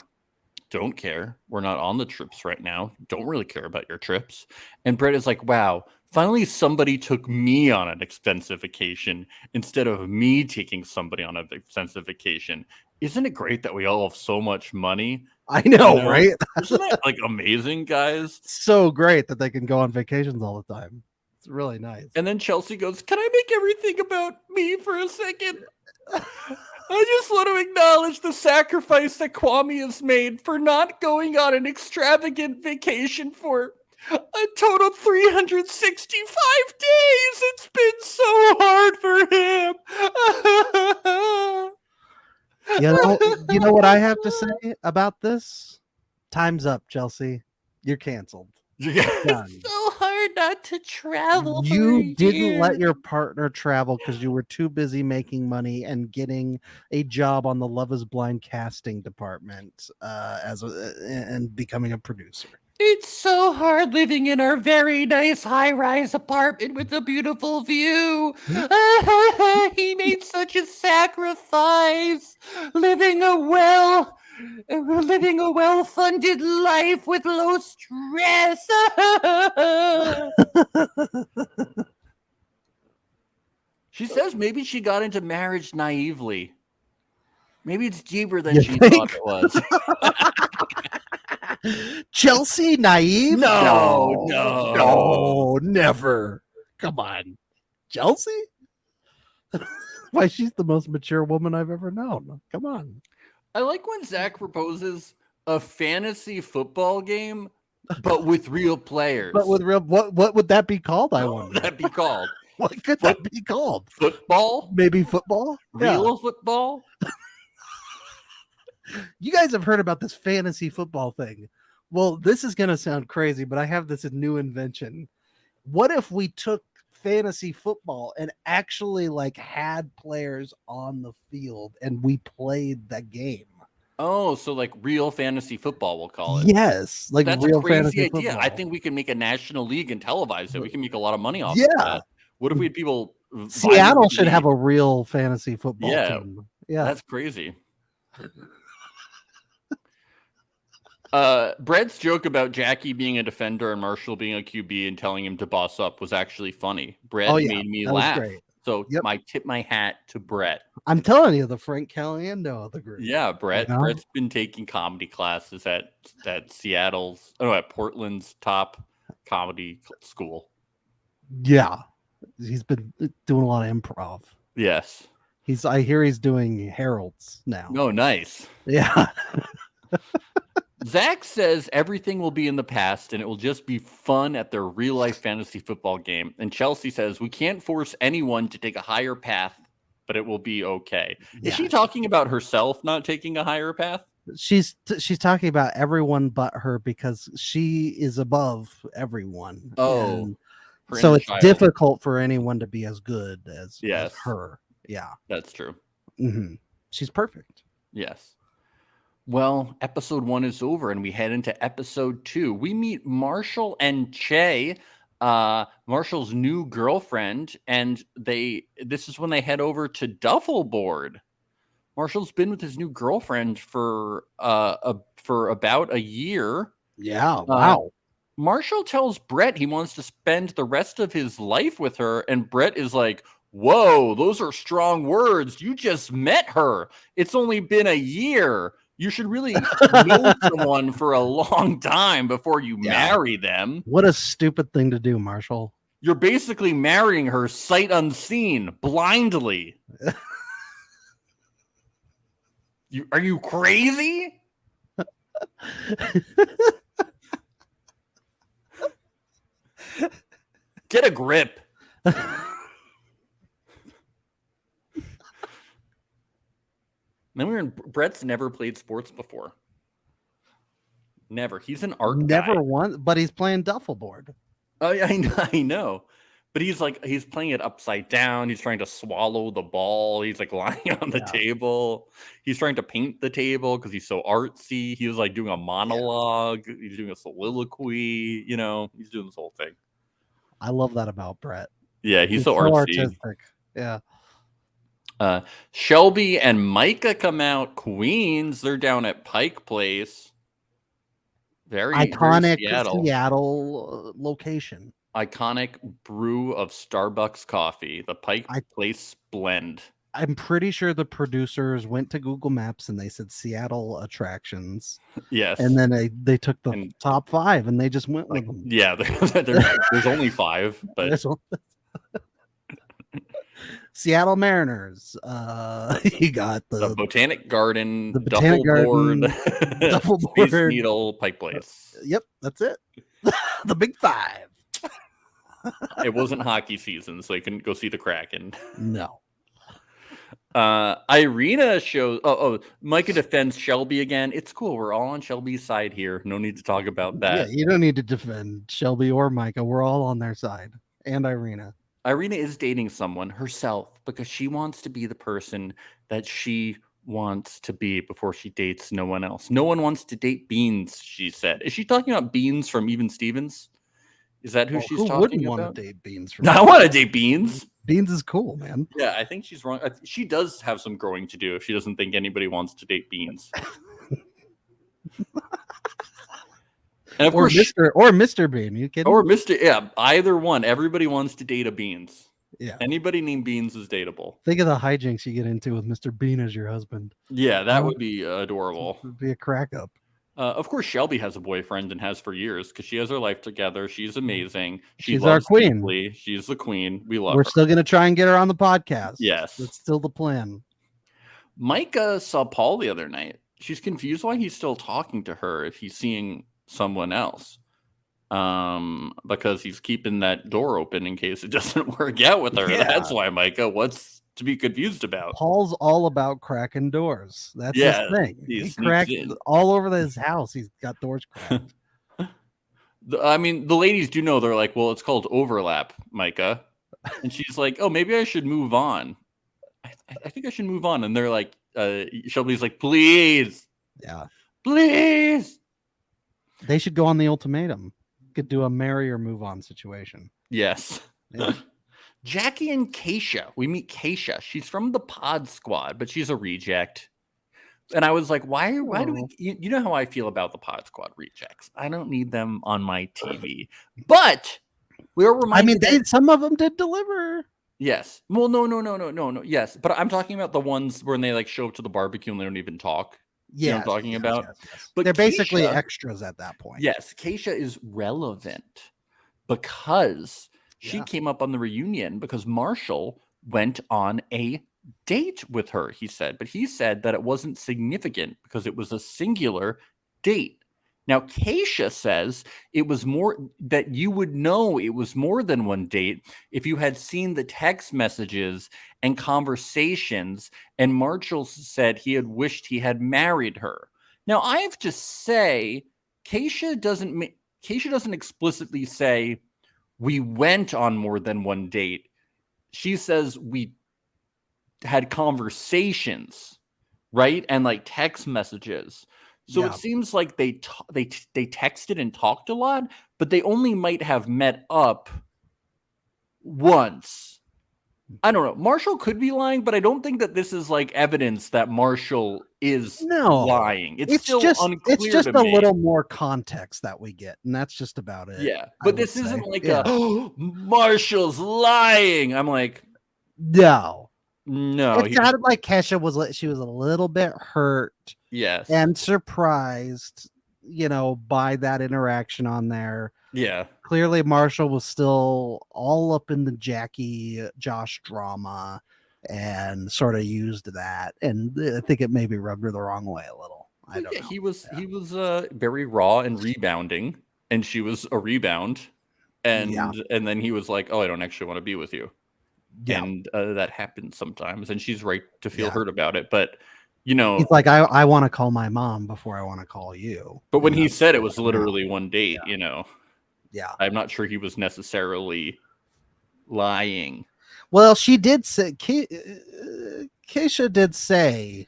don't care. We're not on the trips right now. Don't really care about your trips. And Brett is like, wow, finally somebody took me on an expensive vacation instead of me taking somebody on an expensive vacation. Isn't it great that we all have so much money? I know, You know? right? Isn't that like amazing, guys? So great that they can go on vacations all the time. It's really nice. And then Chelsea goes, can I make everything about me for a second? I just want to acknowledge the sacrifice that Kwame has made for not going on an extravagant vacation for a total 365 days. It's been so hard for him. You know what I have to say about this? Time's up, Chelsea. You're canceled. Yeah. Done. So hard not to travel. for You a didn't year. let your partner travel because you were too busy making money and getting a job on the Love Is Blind casting department and becoming a producer. It's so hard living in our very nice high-rise apartment with a beautiful view. He made such a sacrifice, living a well-funded life with low stress. She says maybe she got into marriage naively. Maybe it's deeper than You she think? thought it was. Chelsea naive? No. no, never. Come on, Chelsea. Why, she's the most mature woman I've ever known. Come on. I like when Zach proposes a fantasy football game, but with real players. But with real, what would that be called? I What wonder. would that be called? What could that be called? Football? Maybe football? Yeah. Real football? You guys have heard about this fantasy football thing. Well, this is going to sound crazy, but I have this new invention. What if we took fantasy football and actually like had players on the field and we played that game? Oh, so like real fantasy football, we'll call it. Yes, like That's real a crazy fantasy idea. football. I think we can make a national league and televise it. We can make a lot of money off Yeah. of that. What if we had people? Seattle should have a real fantasy football Yeah. team. Yeah. That's crazy. Brett's joke about Jackie being a defender and Marshall being a QB and telling him to boss up was actually funny. Brett Oh, yeah, made me that was laugh. great. So Yep. I tip my hat to Brett. I'm telling you, the Frank Caliendo of the group. Yeah, Brett. You know? Brett's been taking comedy classes at at Portland's top comedy school. Yeah. He's been doing a lot of improv. Yes. I hear he's doing Heralds now. Oh, nice. Yeah. Zach says everything will be in the past and it will just be fun at their real life fantasy football game. And Chelsea says we can't force anyone to take a higher path, but it will be okay. Yeah. Is she talking about herself not taking a higher path? She's talking about everyone but her because she is above everyone. Oh, And her so inner it's child. difficult for anyone to be as good as Yes. her. Yeah. That's true. Hmm. She's perfect. Yes. Well, episode 1 is over and we head into episode 2. We meet Marshall and Che, Marshall's new girlfriend, and this is when they head over to Duffelboard. Marshall's been with his new girlfriend for about a year. Yeah. Wow. Marshall tells Brett he wants to spend the rest of his life with her, and Brett is like, "Whoa, those are strong words. You just met her. It's only been a year. You should really know someone for a long time before you marry them. What a stupid thing to do, Marshall. You're basically marrying her sight unseen, blindly. Are you crazy?" Get a grip. Remember, Brett's never played sports before. Never. He's an art guy. Never once, but he's playing Duffelboard. Oh yeah, I know. But he's playing it upside down. He's trying to swallow the ball. He's like lying on the table. He's trying to paint the table because he's so artsy. He was like doing a monologue. He's doing a soliloquy. He's doing this whole thing. I love that about Brett. Yeah, he's so artsy. artistic. Yeah. Shelby and Micah come out. Queens. They're down at Pike Place. Very Iconic Seattle. Seattle location. Iconic brew of Starbucks coffee. The Pike Place blend. I'm pretty sure the producers went to Google Maps and they said Seattle attractions. Yes. And then they took the top 5 and they just went with them. Yeah, there's only 5, but There's Seattle Mariners. You got the Botanic Garden, the Botanic Garden, Duffelboard, Space Needle, Pike Place. Yep, that's it. The Big 5. It wasn't hockey season, so you couldn't go see the Kraken. No. Irina shows. Micah defends Shelby again. It's cool. We're all on Shelby's side here. No need to talk about Yeah, that. you don't need to defend Shelby or Micah. We're all on their side. And Irina. Irina is dating someone herself because she wants to be the person that she wants to be before she dates no one else. No one wants to date Beans, she said. Is she talking about Beans from Even Stevens? Is that who Well, she's who talking wouldn't about? want to date Beans? From I want to date Beans. Beans is cool, man. Yeah, I think she's wrong. She does have some growing to do if she doesn't think anybody wants to date Beans. And of Or course, Mr. Bean. You kidding? or Mr. Yeah, either one. Everybody wants to date a Beans. Yeah. Anybody named Beans is dateable. Think of the hijinks you get into with Mr. Bean as your husband. Yeah, that would be adorable. It'd be a crack up. Of course, Shelby has a boyfriend and has for years because she has her life together. She's amazing. She She's our loves queen. deeply. She's the queen. We love We're her. still gonna try and get her on the podcast. Yes. That's still the plan. Micah saw Paul the other night. She's confused why he's still talking to her if he's seeing someone else. Because he's keeping that door open in case it doesn't work out with her. Yeah. That's why, Micah. What's to be confused about? Paul's all about cracking doors. That's Yeah, his thing. he He sneaks cracked in. all over his house. He's got doors cracked. I mean, the ladies do know. They're like, well, it's called overlap, Micah. And she's like, oh, maybe I should move on. I think I should move on. And they're like, Shelby's like, please, Yeah. please. They should go on the ultimatum. Could do a marry or move on situation. Yes. Yeah. Jackie and Keisha. We meet Keisha. She's from the Pod Squad, but she's a reject. And I was like, why do we? You know how I feel about the Pod Squad rejects. I don't need them on my TV. But we are reminded. I mean, some of them did deliver. Yes. Well, no. Yes, but I'm talking about the ones when they like show up to the barbecue and they don't even talk. You know what I'm talking about? Yes. But They're basically Keisha- extras at that point. Yes, Keisha is relevant because she Yeah. came up on the reunion because Marshall went on a date with her, he said. But he said that it wasn't significant because it was a singular date. Now, Keisha says it was more that you would know it was more than one date if you had seen the text messages and conversations. And Marshall said he had wished he had married her. Now, I have to say, Keisha doesn't explicitly say we went on more than one date. She says we had conversations, right? And like text messages. So Yeah. it seems like they texted and talked a lot, but they only might have met up once. I don't know. Marshall could be lying, but I don't think that this is like evidence that Marshall is No. lying. It's still just unclear it's just to a me. little more context that we get, and that's just about it. Yeah, I but would this say. isn't like Yeah. a Marshall's lying. I'm like, No. no. It sounded like Kesha she was a little bit hurt Yes. and surprised, by that interaction on there. Yeah. Clearly, Marshall was still all up in the Jackie Josh drama and sort of used that. And I think it maybe rubbed her the wrong way a little. I don't know. He was very raw and rebounding, and she was a rebound, and Yeah. and then he was like, "Oh, I don't actually want to be with you," Yeah. and that happens sometimes, and she's right to feel Yeah. hurt about it, but. You know, He's like, I want to call my mom before I want to call you. but when And he that's said it what was I know. literally one date, Yeah. I'm not sure he was necessarily lying. Well, she did say, Keisha did say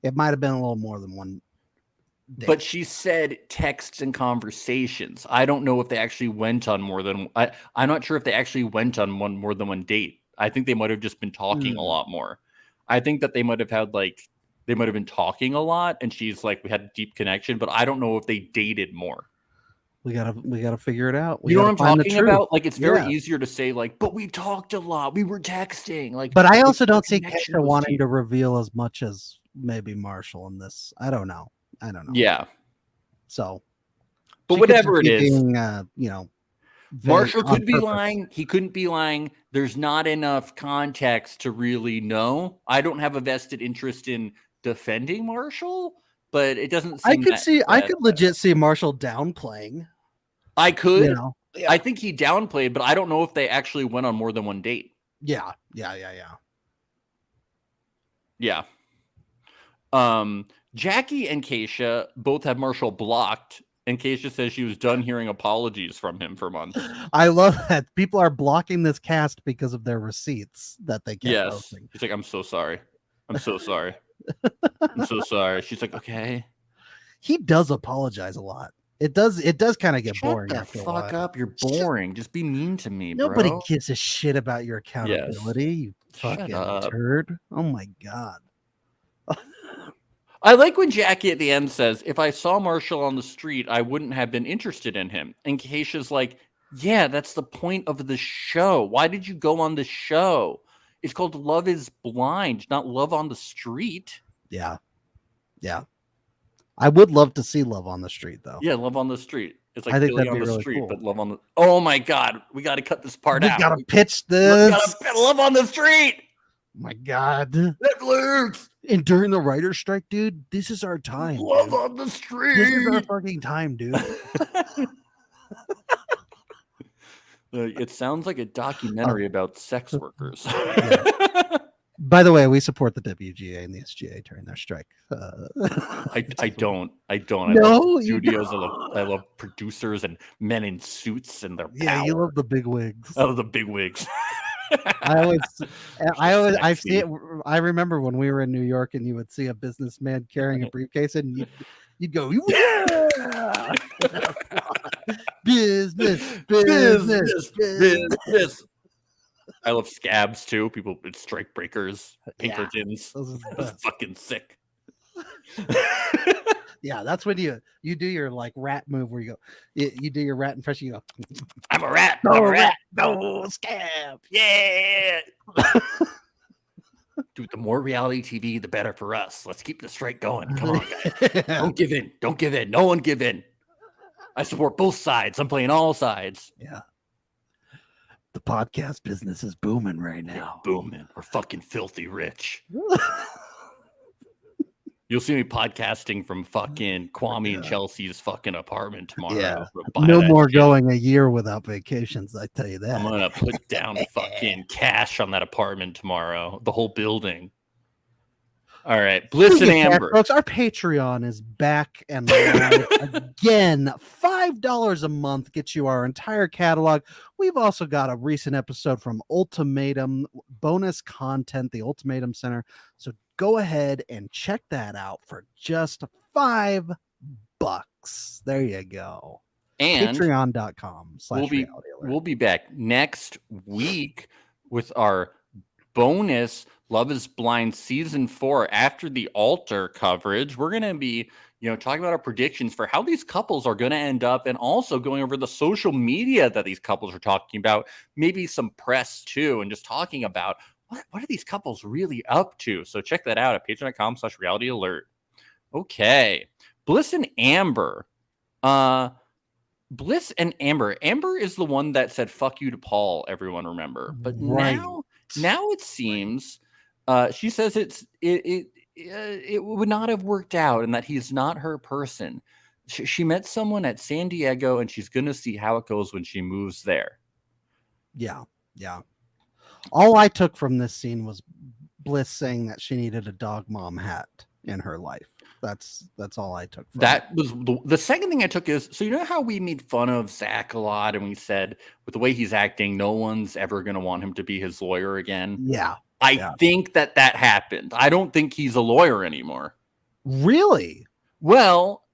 it might have been a little more than one date. But she said texts and conversations. I don't know if they actually went on more than I'm not sure if they actually went on more than one date. I think they might have just been talking a lot more. I think that they might have had they might have been talking a lot, and she's like, we had a deep connection, but I don't know if they dated more. we gotta figure it out. We You know what I'm gotta find the talking truth. about? Like, it's very Yeah. easier to say, like, but we talked a lot. We were texting. Like, But I the also don't see connection Kesha was wanting deep. to reveal as much as maybe Marshall in this. I don't know. Yeah. So, But she could whatever just it be is, being, vague Marshall on could be purpose. lying. He couldn't be lying. There's not enough context to really know. I don't have a vested interest in defending Marshall, but it doesn't seem I could legit see Marshall downplaying. I could. You know, I think he downplayed, but I don't know if they actually went on more than one date. yeah. Yeah. Jackie and Keisha both have Marshall blocked, and Keisha says she was done hearing apologies from him for months. I love that people are blocking this cast because of their receipts that they kept Yes. posting. She's like, I'm so sorry. I'm so sorry. I'm so sorry. She's like, okay. He does apologize a lot. It does kind of get Shut boring the after a fuck while. up. You're boring. Just be mean to me, Nobody bro. gives a shit about your accountability, you Shut fucking up. turd. Oh my god. I like when Jackie at the end says, if I saw Marshall on the street, I wouldn't have been interested in him. And Keisha's like, yeah, that's the point of the show. Why did you go on the show? It's called Love is Blind, not Love on the Street. Yeah. Yeah. I would love to see Love on the Street though. Yeah, Love on the Street. It's like I think Billy that'd on be the really Street, cool. but Love on the... Oh my God. We got to cut this part We out. gotta pitch We this. gotta Love on the Street. My god. Netflix. And during the writer's strike, dude, this is our time. Love dude. on the Street. This is our fucking time, dude. It sounds like a documentary about sex workers. By the way, we support the WGA and the SGA during their strike. I don't. I No, love you studios. I love producers and men in suits and their Yeah, power. you love the big wigs. I love the big wigs. I see sexy. it. I remember when we were in New York and you would see a businessman carrying a briefcase and you'd go, yeah! business. Business. I love scabs too. People, it's strike breakers, Pinkertons. Those are the That's best. fucking sick. Yeah, that's when you do your like rat move where you go, you do your rat impression. You go, I'm a rat. no I'm a rat. no scab. Yeah. Dude, the more reality TV, the better for us. Let's keep the strike going. Come on, guys. Don't give in. Don't give in. No one give in. I support both sides. I'm playing all sides. Yeah. The podcast business is booming right now. Booming. We're fucking filthy rich. You'll see me podcasting from fucking Kwame and Chelsea's fucking apartment tomorrow. Yeah. Buy No that more shit. going a year without vacations, I tell you that. I'm gonna put down fucking cash on that apartment tomorrow. The whole building. All right, Bliss and Speaking of cash, Amber. folks, our Patreon is back and live again. $5 a month gets you our entire catalog. We've also got a recent episode from Ultimatum, bonus content, the Ultimatum Center. So go ahead and check that out for just $5. There you go. And Patreon.com/reality-alert. we'll be back next week with our bonus Love is Blind season 4 after the altar coverage. We're going to be, talking about our predictions for how these couples are going to end up and also going over the social media that these couples are talking about, maybe some press too, and just talking about what are these couples really up to. So check that out at patreon.com/reality-alert. Okay. Bliss and Amber. Bliss and Amber. Amber is the one that said fuck you to Paul, everyone remember. But Right. now it seems she says it would not have worked out and that he's not her person. She met someone at San Diego and she's going to see how it goes when she moves there. Yeah. All I took from this scene was Bliss saying that she needed a dog mom hat in her life. That's all I took from That was the second thing I took is, so you know how we made fun of Zach a lot and we said with the way he's acting, no one's ever going to want him to be his lawyer again. Yeah. I think that happened. I don't think he's a lawyer anymore. Really? Well,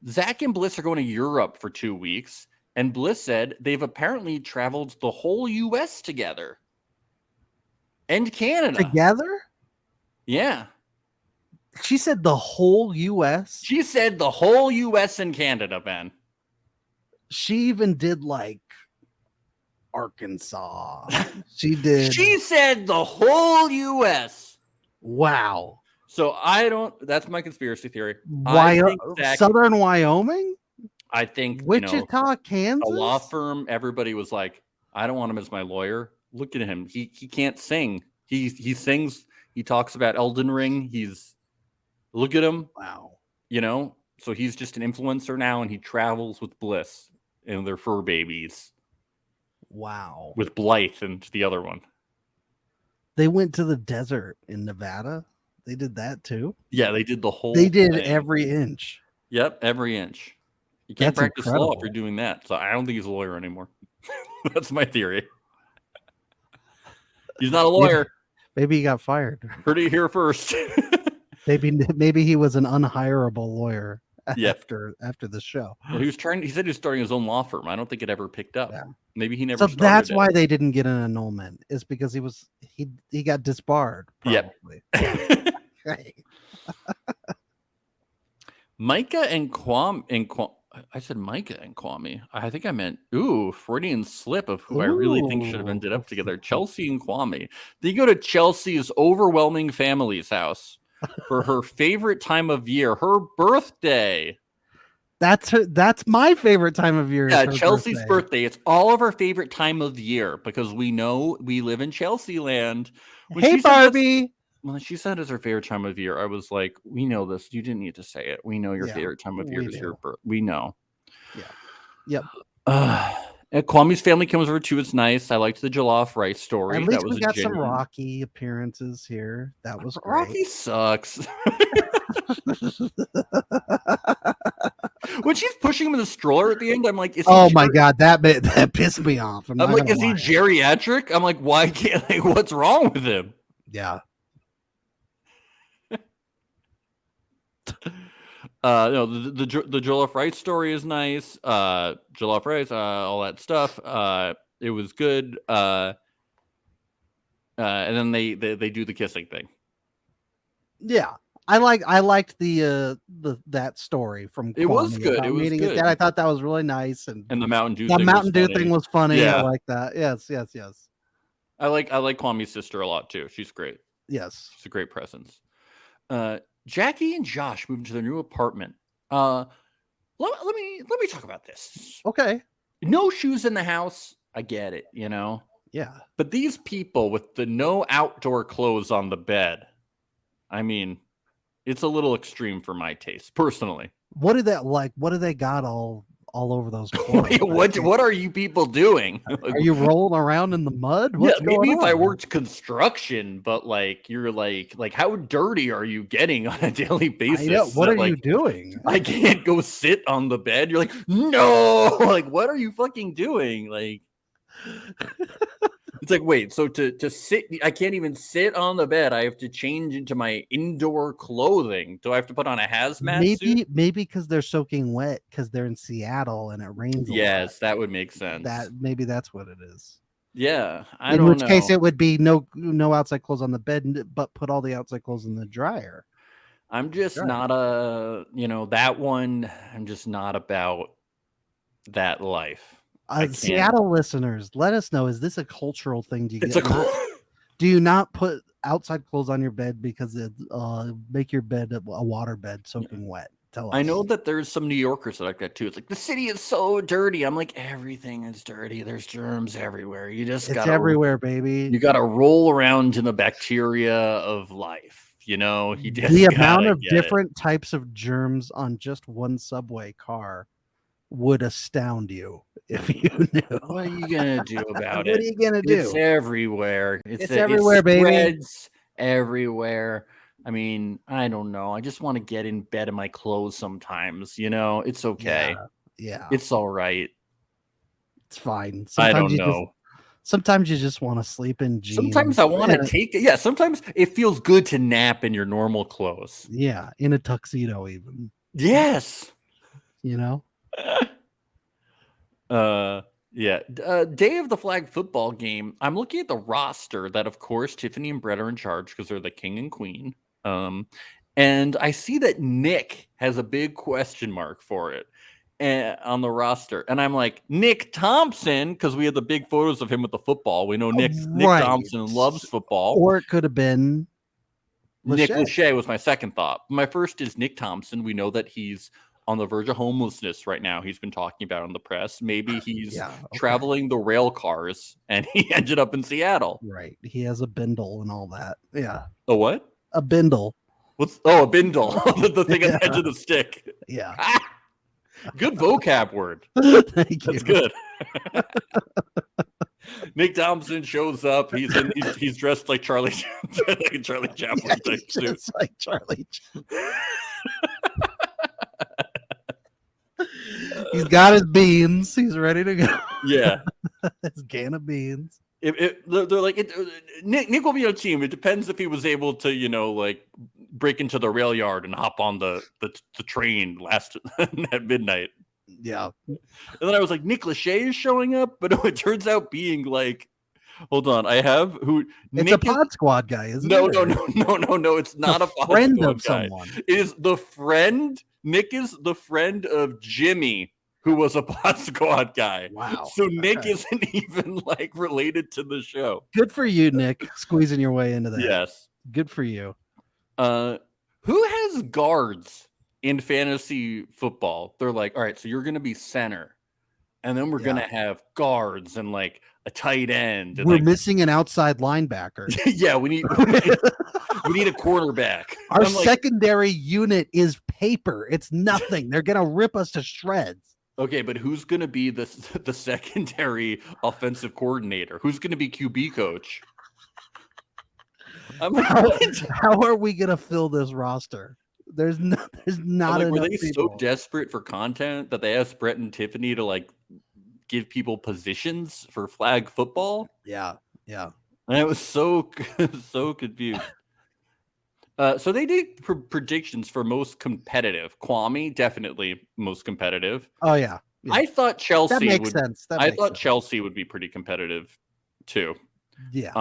Zach and Bliss are going to Europe for 2 weeks, and Bliss said they've apparently traveled the whole U.S. together and Canada. Together? Yeah. She said the whole US. She said the whole U.S. and Canada, Ben. She even did like Arkansas. She did. She said the whole U.S. Wow. So that's my conspiracy theory. Southern Wyoming? I think, Wichita, Kansas? a law firm, everybody was like, I don't want him as my lawyer. Look at him. He can't sing. He sings. He talks about Elden Ring. Look at him. Wow. So he's just an influencer now and he travels with Bliss and their fur babies Wow. with Blythe and the other one. They went to the desert in Nevada. They did that too. Yeah, they did the whole. They did thing. every inch. Yep, every inch. You can't That's practice law if incredible. you're doing that. So I don't think he's a lawyer anymore. That's my theory. He's not a lawyer. Maybe he got fired. Heard it here first. Maybe he was an unhireable lawyer Yep. after the show. Well, he said he was starting his own law firm. I don't think it ever picked up. Yeah. Maybe he never So started that's it. why they didn't get an annulment. Is because he got disbarred. Yep. Probably. Micah and I said Micah and Kwame. I think I meant Freudian slip of who I really think should have ended up together. Chelsea and Kwame. They go to Chelsea's overwhelming family's house for her favorite time of year, her birthday. That's my favorite time of year. Yeah, Chelsea's birthday. It's all of our favorite time of year because we know we live in Chelsea land. When Hey she said that's- Barbie. When she said it's her favorite time of year, I was like, we know this. You didn't need to say it. We know your Yeah, favorite time of year we is your do. birth. We know. Yeah. Yep. And Kwame's family comes over too. It's nice. I liked the jollof rice story. At least that was we got some genuine- Rocky appearances here. That was great. Rocky sucks. When she's pushing him in the stroller at the end, I'm like, is he Oh my god, that pissed me off. I'm like, is he geriatric? I'm like, why can't what's wrong with him? Yeah. No, the jollof rice story is nice. Jollof rice, all that stuff. It was good. And then they do the kissing thing. Yeah. I liked the that story from It was Kwame good. about It was meeting good. his dad. I thought that was really nice, and And the Mountain Dew the thing Mountain Dew was thing funny. was funny. Yeah. I like that. Yes. I like Kwame's sister a lot too. She's great. Yes. She's a great presence. Jackie and Josh moved to their new apartment. Let me talk about this. Okay. No shoes in the house. I get it, you know. Yeah. But these people with the no outdoor clothes on the bed, I mean, it's a little extreme for my taste, personally. What do they got all over those clothes? Wait, what are you people doing? Are you rolling around in the mud? What's yeah, maybe going if I on? worked construction, but like you're like how dirty are you getting on a daily basis? I know. What that, are you like, doing? I can't go sit on the bed. You're like, no, like what are you fucking doing? Like it's like, wait, so to sit, I can't even sit on the bed. I have to change into my indoor clothing. Do I have to put on a hazmat suit? Maybe because they're soaking wet because they're in Seattle and it rains. A Yes, lot. that would make sense. Maybe that's what it is. Yeah, I In don't which know. case, it would be no outside clothes on the bed, but put all the outside clothes in the dryer. I'm just Right. not that one. I'm just not about that life. I can't. Seattle listeners, let us know: is this a cultural thing? Do you It's a do you not put outside clothes on your bed because it make your bed a water bed soaking wet? Tell us. I know that there's some New Yorkers that like that too. It's like the city is so dirty. I'm like, everything is dirty. There's germs everywhere. You just it's gotta everywhere, baby. You gotta roll around in the bacteria of life. You know, you just The amount gotta of get it. different types of germs on just one subway car would astound you if you knew. What are you gonna do about What it? are you gonna It's do? everywhere. It's everywhere, baby. Spreads everywhere. I mean, I don't know. I just want to get in bed in my clothes sometimes. You know, it's okay. Yeah, It's all right. it's fine. I don't you know. Sometimes you just want to sleep in jeans. Sometimes I want to and- take it. Yeah, sometimes it feels good to nap in your normal clothes. Yeah, in a tuxedo, even. Yes. You know. Yeah. Day of the Flag football game. I'm looking at the roster that, of course, Tiffany and Brett are in charge because they're the king and queen. And I see that Nick has a big question mark for it on the roster. And I'm like, Nick Thompson, because we had the big photos of him with the football. We know Nick Right. Thompson loves football. Or it could have been Nick Lachey. Lachey was my second thought. My first is Nick Thompson. We know that he's on the verge of homelessness right now. He's been talking about it in the press. Maybe he's Yeah, okay. traveling the rail cars and he ended up in Seattle. Right. He has a bindle and all that. Yeah. A what? A bindle. A bindle. the thing at the edge of the stick. Yeah. Good vocab word. Thank you. That's good. Nick Thompson shows up. He's dressed like Charlie Charlie Chaplin type suit. Just like Charlie. He's got his beans. He's ready to go. Yeah. His can of beans. They're like Nick will be on team. It depends if he was able to, like break into the rail yard and hop on the train last at midnight. Yeah. And then I was like, Nick Lachey is showing up, but it turns out being like, hold on, I have who? It's Nick a Pod Squad guy, isn't no, it? no, it's not a Pod friend Squad of guy. someone. It is the friend. Nick is the friend of Jimmy, who was a Pod Squad guy. Wow. So Nick Okay. isn't even like related to the show. Good for you, Nick, squeezing your way into that. Yes. Good for you. Who has guards in fantasy football? They're like, all right, so you're gonna be center, and then we're gonna have guards and like a tight end. And We're like, missing an outside linebacker. yeah, we need a quarterback. Our I'm like, secondary unit is paper. It's nothing. They're gonna rip us to shreds. okay, but who's gonna be the secondary offensive coordinator? Who's gonna be QB coach? I'm like, what? How are we gonna fill this roster? There's not I'm enough like, were they people. so desperate for content that they asked Brett and Tiffany to like give people positions for flag football? Yeah, yeah. And I was so confused. So they did predictions for most competitive. Kwame definitely most competitive. Oh yeah. Yeah. I thought Chelsea that makes would. sense. That I makes thought sense. Chelsea would be pretty competitive too. Yeah.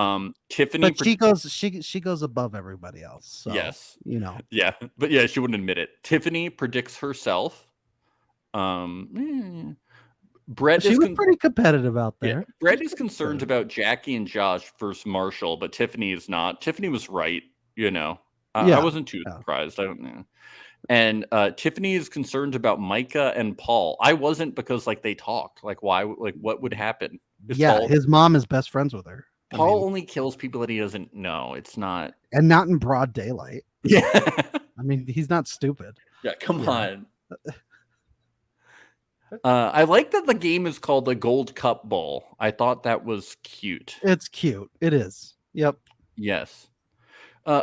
Tiffany. But she goes above everybody else. So, yes. Yeah. But yeah, she wouldn't admit it. Tiffany predicts herself. Brett She is was pretty competitive out yeah, there. Brett is concerned about Jackie and Josh versus Marshall, but Tiffany is not. Tiffany was right. I wasn't too surprised. I don't know. And Tiffany is concerned about Micah and Paul. I wasn't, because like they talk. Like why? Like what would happen? Yeah, his mom is best friends with her. Paul only kills people that he doesn't know. It's not. And not in broad daylight. Yeah. I mean, he's not stupid. Yeah, come on. I like that the game is called the Gold Cup Bowl. I thought that was cute. It's cute. It is. Yep. Yes.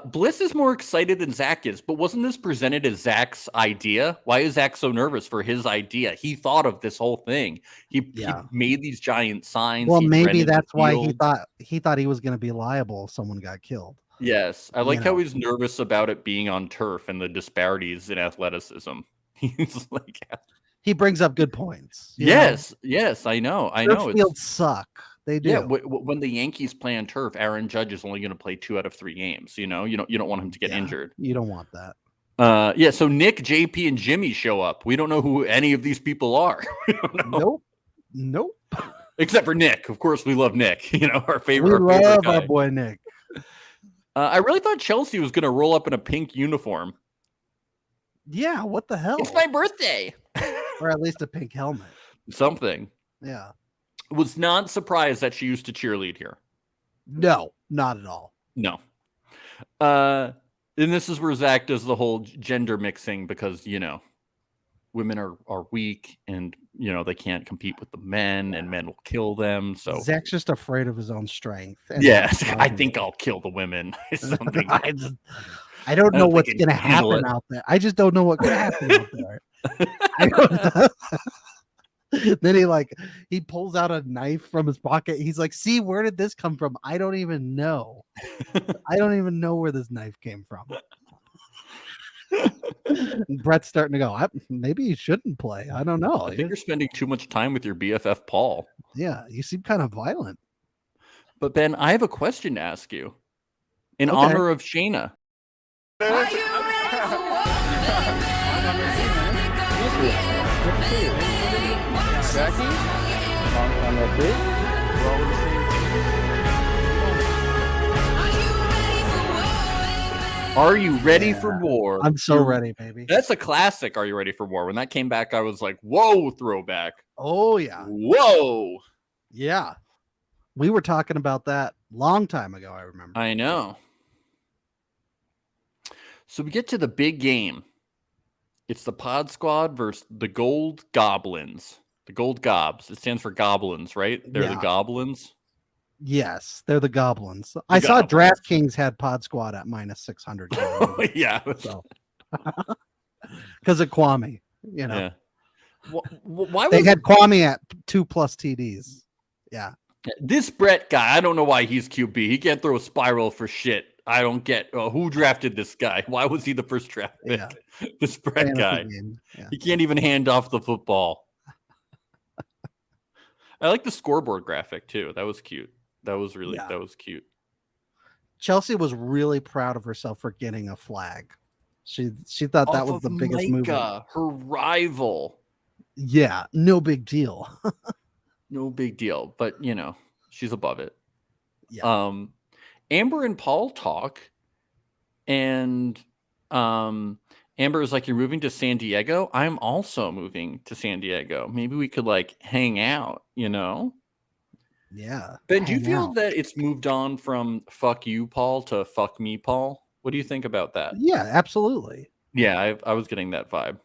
Bliss is more excited than Zach is, but wasn't this presented as Zach's idea? Why is Zach so nervous for his idea? He thought of this whole thing. He made these giant signs. Well, he maybe rented the that's why field. he thought he was going to be liable if someone got killed. Yes, I like You how know. he's nervous about it being on turf and the disparities in athleticism. He's like, He brings up good points. you know? yes, I know. Turf fields suck. They do. Yeah, when the Yankees play on turf, Aaron Judge is only going to play 2 out of 3 games. You don't want him to get injured. You don't want that. So Nick, JP, and Jimmy show up. We don't know who any of these people are. We don't know. Nope. Except for Nick. Of course, we love Nick. Our We favorite. love guy. our boy Nick. I really thought Chelsea was going to roll up in a pink uniform. Yeah, what the hell? It's my birthday. Or at least a pink helmet. Something. Yeah. Was not surprised that she used to cheerlead here. No, not at all. No. And this is where Zach does the whole gender mixing because, women are weak and, they can't compete with the men and men will kill them. So Zach's just afraid of his own strength. and yes, not I knowing think it. I'll kill the women. Something. I don't know don't what's think I going to can handle happen it. out there. I just don't know what's going to happen out there. I don't know. Then he pulls out a knife from his pocket. He's like, see, where did this come from? I don't even know. I don't even know where this knife came from. And Brett's starting to go, maybe you shouldn't play. I don't know. I think you're spending too much time with your BFF Paul. Yeah, you seem kind of violent. But Ben, I have a question to ask you. In Okay. honor of Shayna. Are you ready for war, Are you ready Yeah. for war? I'm so ready, baby. That's a classic. Are you ready for war? When that came back, I was like, whoa, throwback. Oh, yeah. Whoa. Yeah. We were talking about that long time ago, I remember. I know. So we get to the big game. It's the Pod Squad versus the Gold Goblins. The Gold Gobs. It stands for goblins, right? They're the Yeah. goblins. Yes, they're the goblins. I saw DraftKings had Pod Squad at minus 600. Yeah. So because of Kwame, you know. Yeah. Why They was had Kwame at 2+ TDs. Yeah. this Brett guy? I don't know why he's QB. He can't throw a spiral for shit. I don't get who drafted this guy. Why was he the first draft pick? Yeah. This Brett Fantasy guy. game. Yeah. He can't even hand off the football. I like the scoreboard graphic too. That was cute. That was cute. Chelsea was really proud of herself for getting a flag. She thought that Off was of the biggest move. Micah, her rival. Yeah, no big deal. No big deal, but you know, she's above it. Yeah. Amber and Paul talk, and Amber is like, "You're moving to San Diego? I'm also moving to San Diego. Maybe we could like hang out, you know?" Yeah. Ben, do you hang feel out. that it's moved on from "fuck you, Paul" to "fuck me, Paul"? What do you think about that? Yeah, absolutely. Yeah, I was getting that vibe.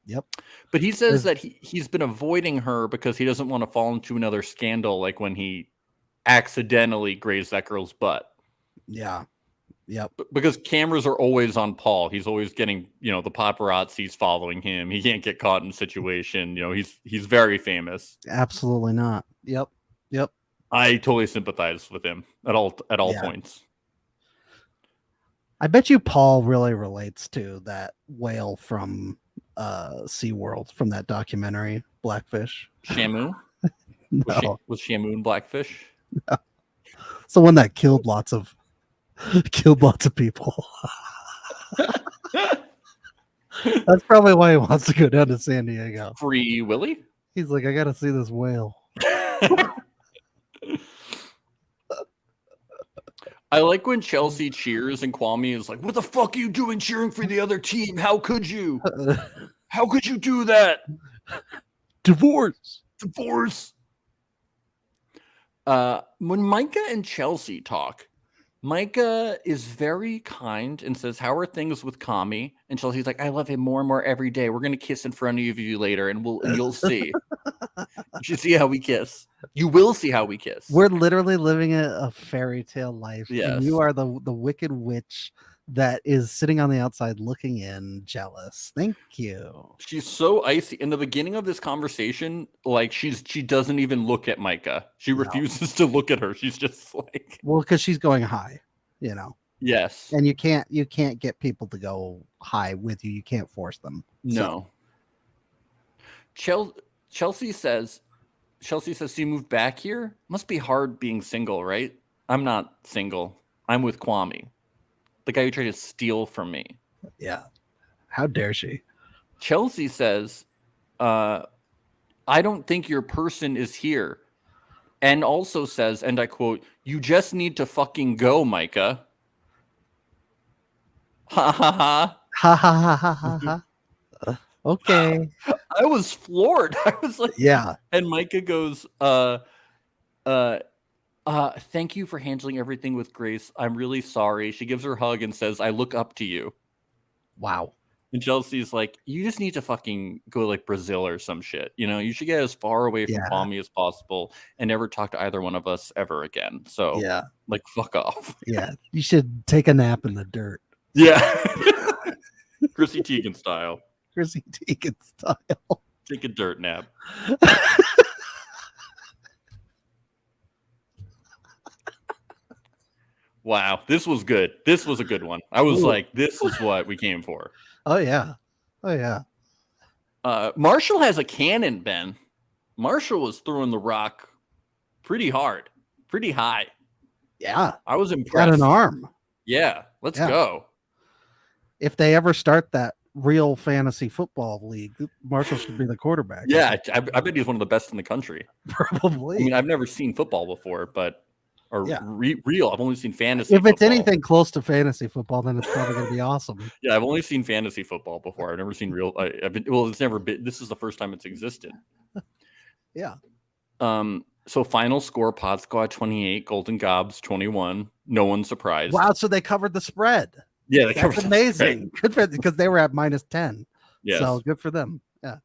Yep. But he says that he's been avoiding her because he doesn't want to fall into another scandal like when he accidentally grazed that girl's butt. Yeah. Yep. Because cameras are always on Paul. He's always getting, you know, the paparazzi's following him. He can't get caught in a situation. You know, he's very famous. Absolutely not. Yep. Yep. I totally sympathize with him at all points. I bet you Paul really relates to that whale from SeaWorld from that documentary, Blackfish. Shamu? No. Was Shamu in Blackfish? No. It's the one that killed lots of people. That's probably why he wants to go down to San Diego. Free Willy? He's like, I gotta see this whale. I like when Chelsea cheers and Kwame is like, "What the fuck are you doing cheering for the other team? How could you? How could you do that? Divorce. When Micah and Chelsea talk, Micah is very kind and says, "How are things with Kami?" And Chelsea's like, "I love him more and more every day. We're gonna kiss in front of you later, and you'll see. You should see how we kiss. You will see how we kiss." We're literally living a fairy tale life. Yes. And you are the wicked witch that is sitting on the outside looking in, jealous. Thank you. She's so icy. In the beginning of this conversation, like she doesn't even look at Micah. She refuses to look at her. She's just like, well, because she's going high, you know. Yes. And you can't get people to go high with you. You can't force them. No. Chelsea says, "So you moved back here? Must be hard being single, right?" "I'm not single. I'm with Kwame, the guy who tried to steal from me." Yeah. How dare she? Chelsea says, "I don't think your person is here." And also says, and I quote, "You just need to fucking go, Micah." Ha ha ha. Ha ha ha ha ha ha. Okay. I was floored. I was like, yeah. And Micah goes, "Thank you for handling everything with grace. I'm really sorry." She gives her a hug and says, "I look up to you." Wow. And Chelsea's like, "You just need to fucking go like Brazil or some shit. You know, you should get as far away from Kwame as possible and never talk to either one of us ever again. So yeah, like fuck off." Yeah. You should take a nap in the dirt. Yeah. Chrissy Teigen style. Chrissy Teigen style. Take a dirt nap. Wow, this was good. This was a good one. I was like, this is what we came for. Oh yeah. Oh yeah. Marshall has a cannon, Ben. Marshall was throwing the rock pretty hard, pretty high. Yeah. I was impressed. Got an arm. Yeah, let's go. If they ever start that real fantasy football league, Marshall should be the quarterback. Yeah, I bet he's one of the best in the country. Probably. I mean, I've never seen football before, but real. I've only seen fantasy. If it's football. anything close to fantasy football, then it's probably going to be awesome. Yeah, I've only seen fantasy football before. I've never seen real. It's never been. This is the first time it's existed. Yeah. So final score: Pod Squad 28, Golden Gobs 21. No one's surprised. Wow. So they covered the spread. Yeah, that's amazing. Good for because they were at -10. Yes. So good for them. Yeah.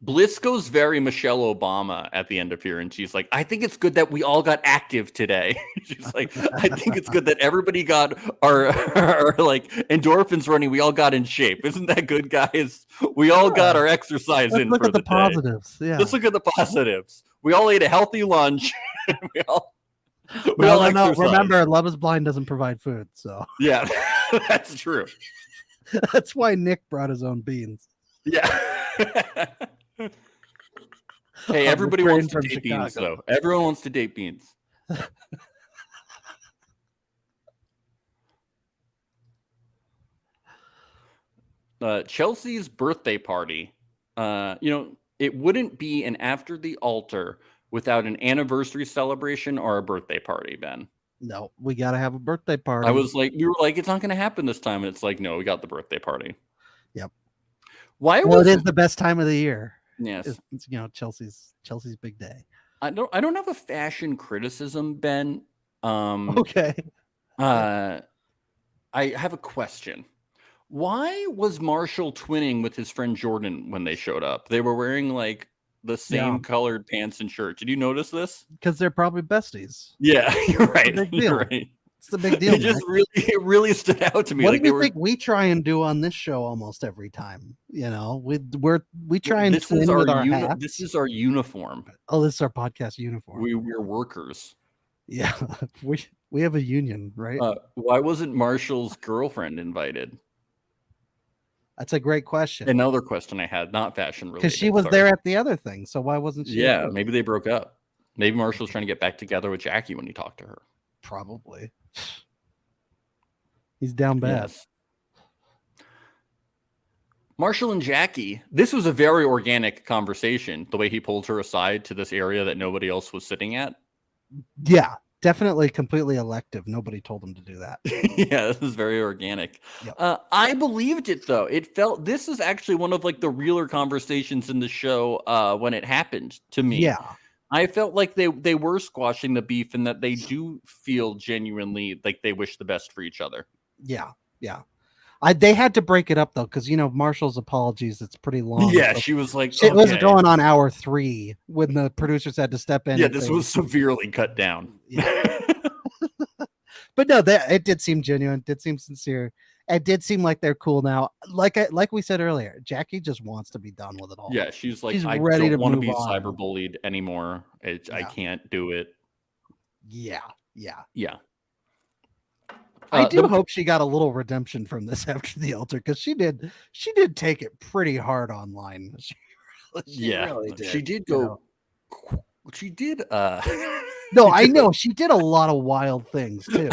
Bliss goes very Michelle Obama at the end of here, and she's like, I think it's good that we all got active today. She's like, I think it's good that everybody got our like endorphins running. We all got in shape. Isn't that good, guys? We all got our exercise Let's in look for at the day. positives. Yeah. Let's look at the positives. We all ate a healthy lunch. we all No. exercised. Remember, Love Is Blind doesn't provide food, so Yeah, that's true. that's why Nick brought his own beans. Yeah. Hey, On the everybody train wants to from date Beans, Chicago. though. Everyone wants to date Beans. Chelsea's birthday party. It wouldn't be an after the altar without an anniversary celebration or a birthday party, Ben. No, we gotta have a birthday party. We were like, it's not going to happen this time. And it's like, no, we got the birthday party. Yep. Why Well, was it is the best time of the year. Yes. It's Chelsea's big day. I don't have a fashion criticism, Ben. Okay. I have a question. Why was Marshall twinning with his friend Jordan when they showed up? They were wearing like the same colored pants and shirt. Did you notice this? Because they're probably besties. Yeah, you're right. big deal. You're right. It's the big deal. It really stood out to me. What like do you think we try and do on this show almost every time? We try and twin with our hats. This is our uniform. Oh, this is our podcast uniform. We're workers. Yeah, we have a union, right? Why wasn't Marshall's girlfriend invited? That's a great question. Another question I had, not fashion related. Because she was there at the other thing, so why wasn't she? Yeah, maybe they broke up. Maybe Marshall's trying to get back together with Jackie when he talked to her. Probably. He's down bad. Yes. Marshall and Jackie, this was a very organic conversation, the way he pulled her aside to this area that nobody else was sitting at. Yeah, definitely completely elective. Nobody told him to do that. Yeah, this is very organic. Yep. I believed it, though. This is actually one of like the realer conversations in the show when it happened to me. Yeah. I felt like they were squashing the beef and that they do feel genuinely like they wish the best for each other. Yeah. They had to break it up though, because Marshall's apologies, it's pretty long. Yeah, so she was like, it was okay. going on hour 3 when the producers had to step in. Yeah, and this say, was severely cut down. Yeah. But no, it did seem genuine, it did seem sincere. It did seem like they're cool now. Like we said earlier, Jackie just wants to be done with it all. Yeah, she's like, She's I ready don't to want to move be on. cyberbullied anymore. I can't do it. Yeah. Yeah. I do hope she got a little redemption from this after the altar, because she did take it pretty hard online. She really did. She did go. She did. No, I know she did a lot of wild things too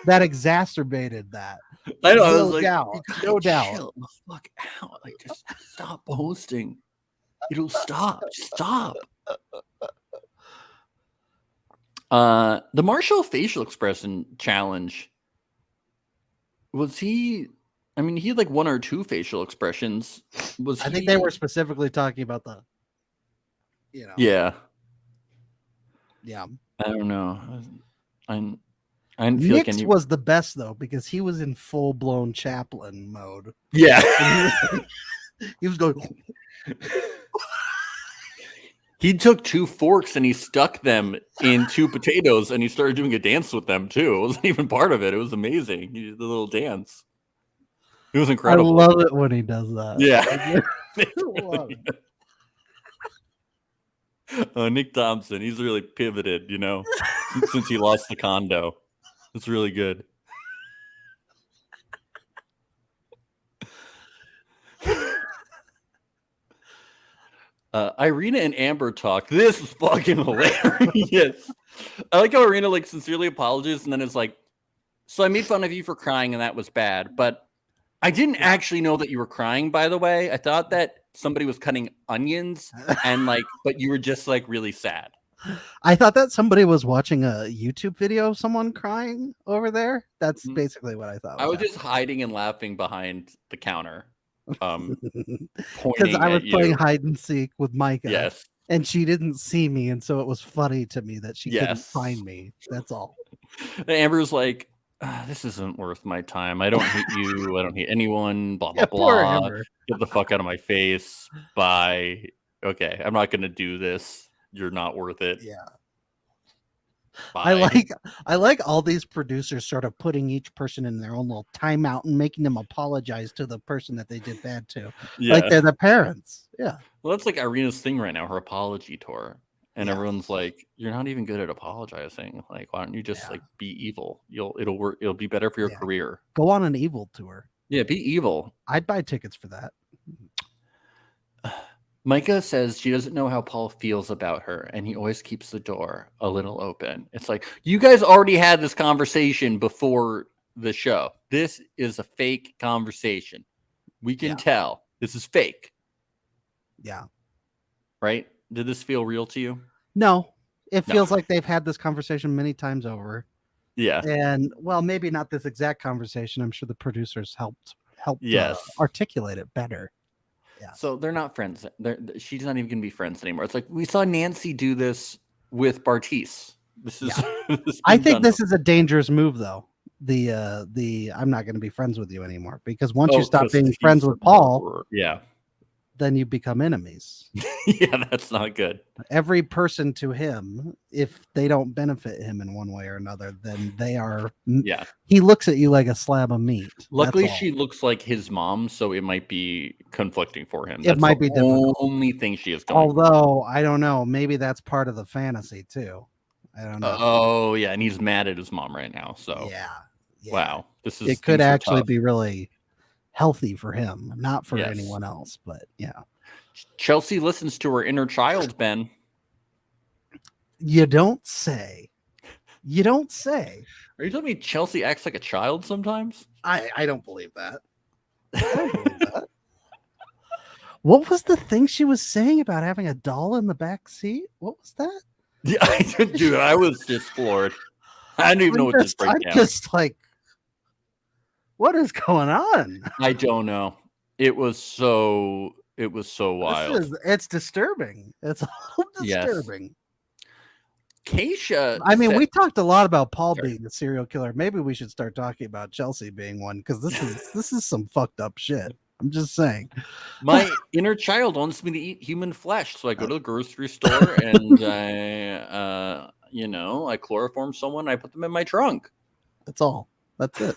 that exacerbated that. I know. I No was like, doubt. "You gotta No doubt. chill the fuck out. Like, just stop posting. It'll stop. Stop. The Marshall facial expression challenge. Was he? I mean, he had like 1 or 2 facial expressions. I think they were specifically talking about the. Yeah. Yeah. I don't know. I didn't feel like Nick's any. was the best though, because he was in full blown Chaplin mode. Yeah. He was going. He took 2 forks and he stuck them in 2 potatoes and he started doing a dance with them too. It wasn't even part of it. It was amazing. He did the little dance. It was incredible. I love it when he does that. Yeah. Love it. Nick Thompson, he's really pivoted, since he lost the condo. It's really good. Irina and Amber talk. This is fucking hilarious. I like how Irina sincerely apologizes and then is like, so I made fun of you for crying and that was bad, but I didn't actually know that you were crying, by the way. I thought that somebody was cutting onions and but you were just really sad. I thought that somebody was watching a YouTube video of someone crying over there. That's basically what I thought. I was just hiding and laughing behind the counter. Because I was playing hide and seek with Micah. Yes. And she didn't see me, and so it was funny to me that she couldn't Yes. find me. That's all. Amber's like, this isn't worth my time. I don't hate you. I don't hate anyone. Blah blah Yeah, poor blah. Amber. Get the fuck out of my face. Bye. Okay, I'm not gonna do this. You're not worth it. Yeah. Bye. I like all these producers sort of putting each person in their own little timeout and making them apologize to the person that they did bad to. Yeah. Like they're the parents. Yeah. Well, that's like Irina's thing right now, her apology tour. And Yeah. everyone's like, "You're not even good at apologizing. Like, why don't you just like be evil? It'll work. It'll be better for your Yeah. career. Go on an evil tour. Yeah, be evil." I'd buy tickets for that. Micah says she doesn't know how Paul feels about her, and he always keeps the door a little open. It's like, you guys already had this conversation before the show. This is a fake conversation. We can Yeah. tell this is fake, Yeah. right? Did this feel real to you? No, it No. feels like they've had this conversation many times over. Yeah. And well, maybe not this exact conversation. I'm sure the producers helped Yes. articulate it better. Yeah. So they're not friends. She's not even going to be friends anymore. It's like we saw Nancy do this with Bartice. This is. this I been think done this is a dangerous move, though. The I'm not going to be friends with you anymore, because once you stop 'cause being he's friends with Paul, murderer. Yeah. then you become enemies. Yeah, that's not good. Every person to him, if they don't benefit him in one way or another, then they are. Yeah. He looks at you like a slab of meat. Luckily, That's all. she looks like his mom, so it might be conflicting for him. It That's might the be difficult. only thing she is going. Although I don't know, maybe that's part of the fantasy too. I don't know. Oh yeah, and he's mad at his mom right now. So Yeah. wow, this is. It could these are actually tough. be really healthy for him, not for Yes. anyone else. But yeah, Chelsea listens to her inner child, Ben. you don't say. You don't say. Are you telling me Chelsea acts like a child sometimes? I don't believe that. I don't believe that. What was the thing she was saying about having a doll in the back seat? What was that? Yeah, dude, I was just floored. I don't even know what this I'm breakdown. just like, what is going on? I don't know. It was so wild. It's disturbing. It's a little Yes. disturbing. Keisha. I mean, said- we talked a lot about Paul Sorry. being the serial killer. Maybe we should start talking about Chelsea being one, because this is some fucked up shit. I'm just saying. my inner child wants me to eat human flesh, so I go to the grocery store and I chloroform someone. I put them in my trunk. That's all. That's it.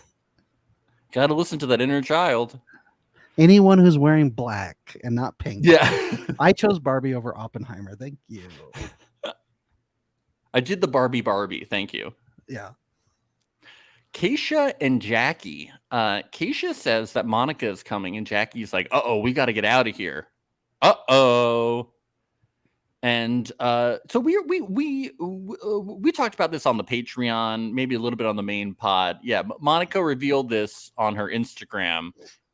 Got to listen to that inner child. Anyone who's wearing black and not pink. Yeah, I chose Barbie over Oppenheimer. Thank you. I did the Barbie. Thank you. Yeah. Keisha and Jackie. Keisha says that Monica is coming, and Jackie's like, "Uh-oh, we got to get out of here." Uh-oh. And so we talked about this on the Patreon, maybe a little bit on the main pod. Yeah, Monica revealed this on her Instagram,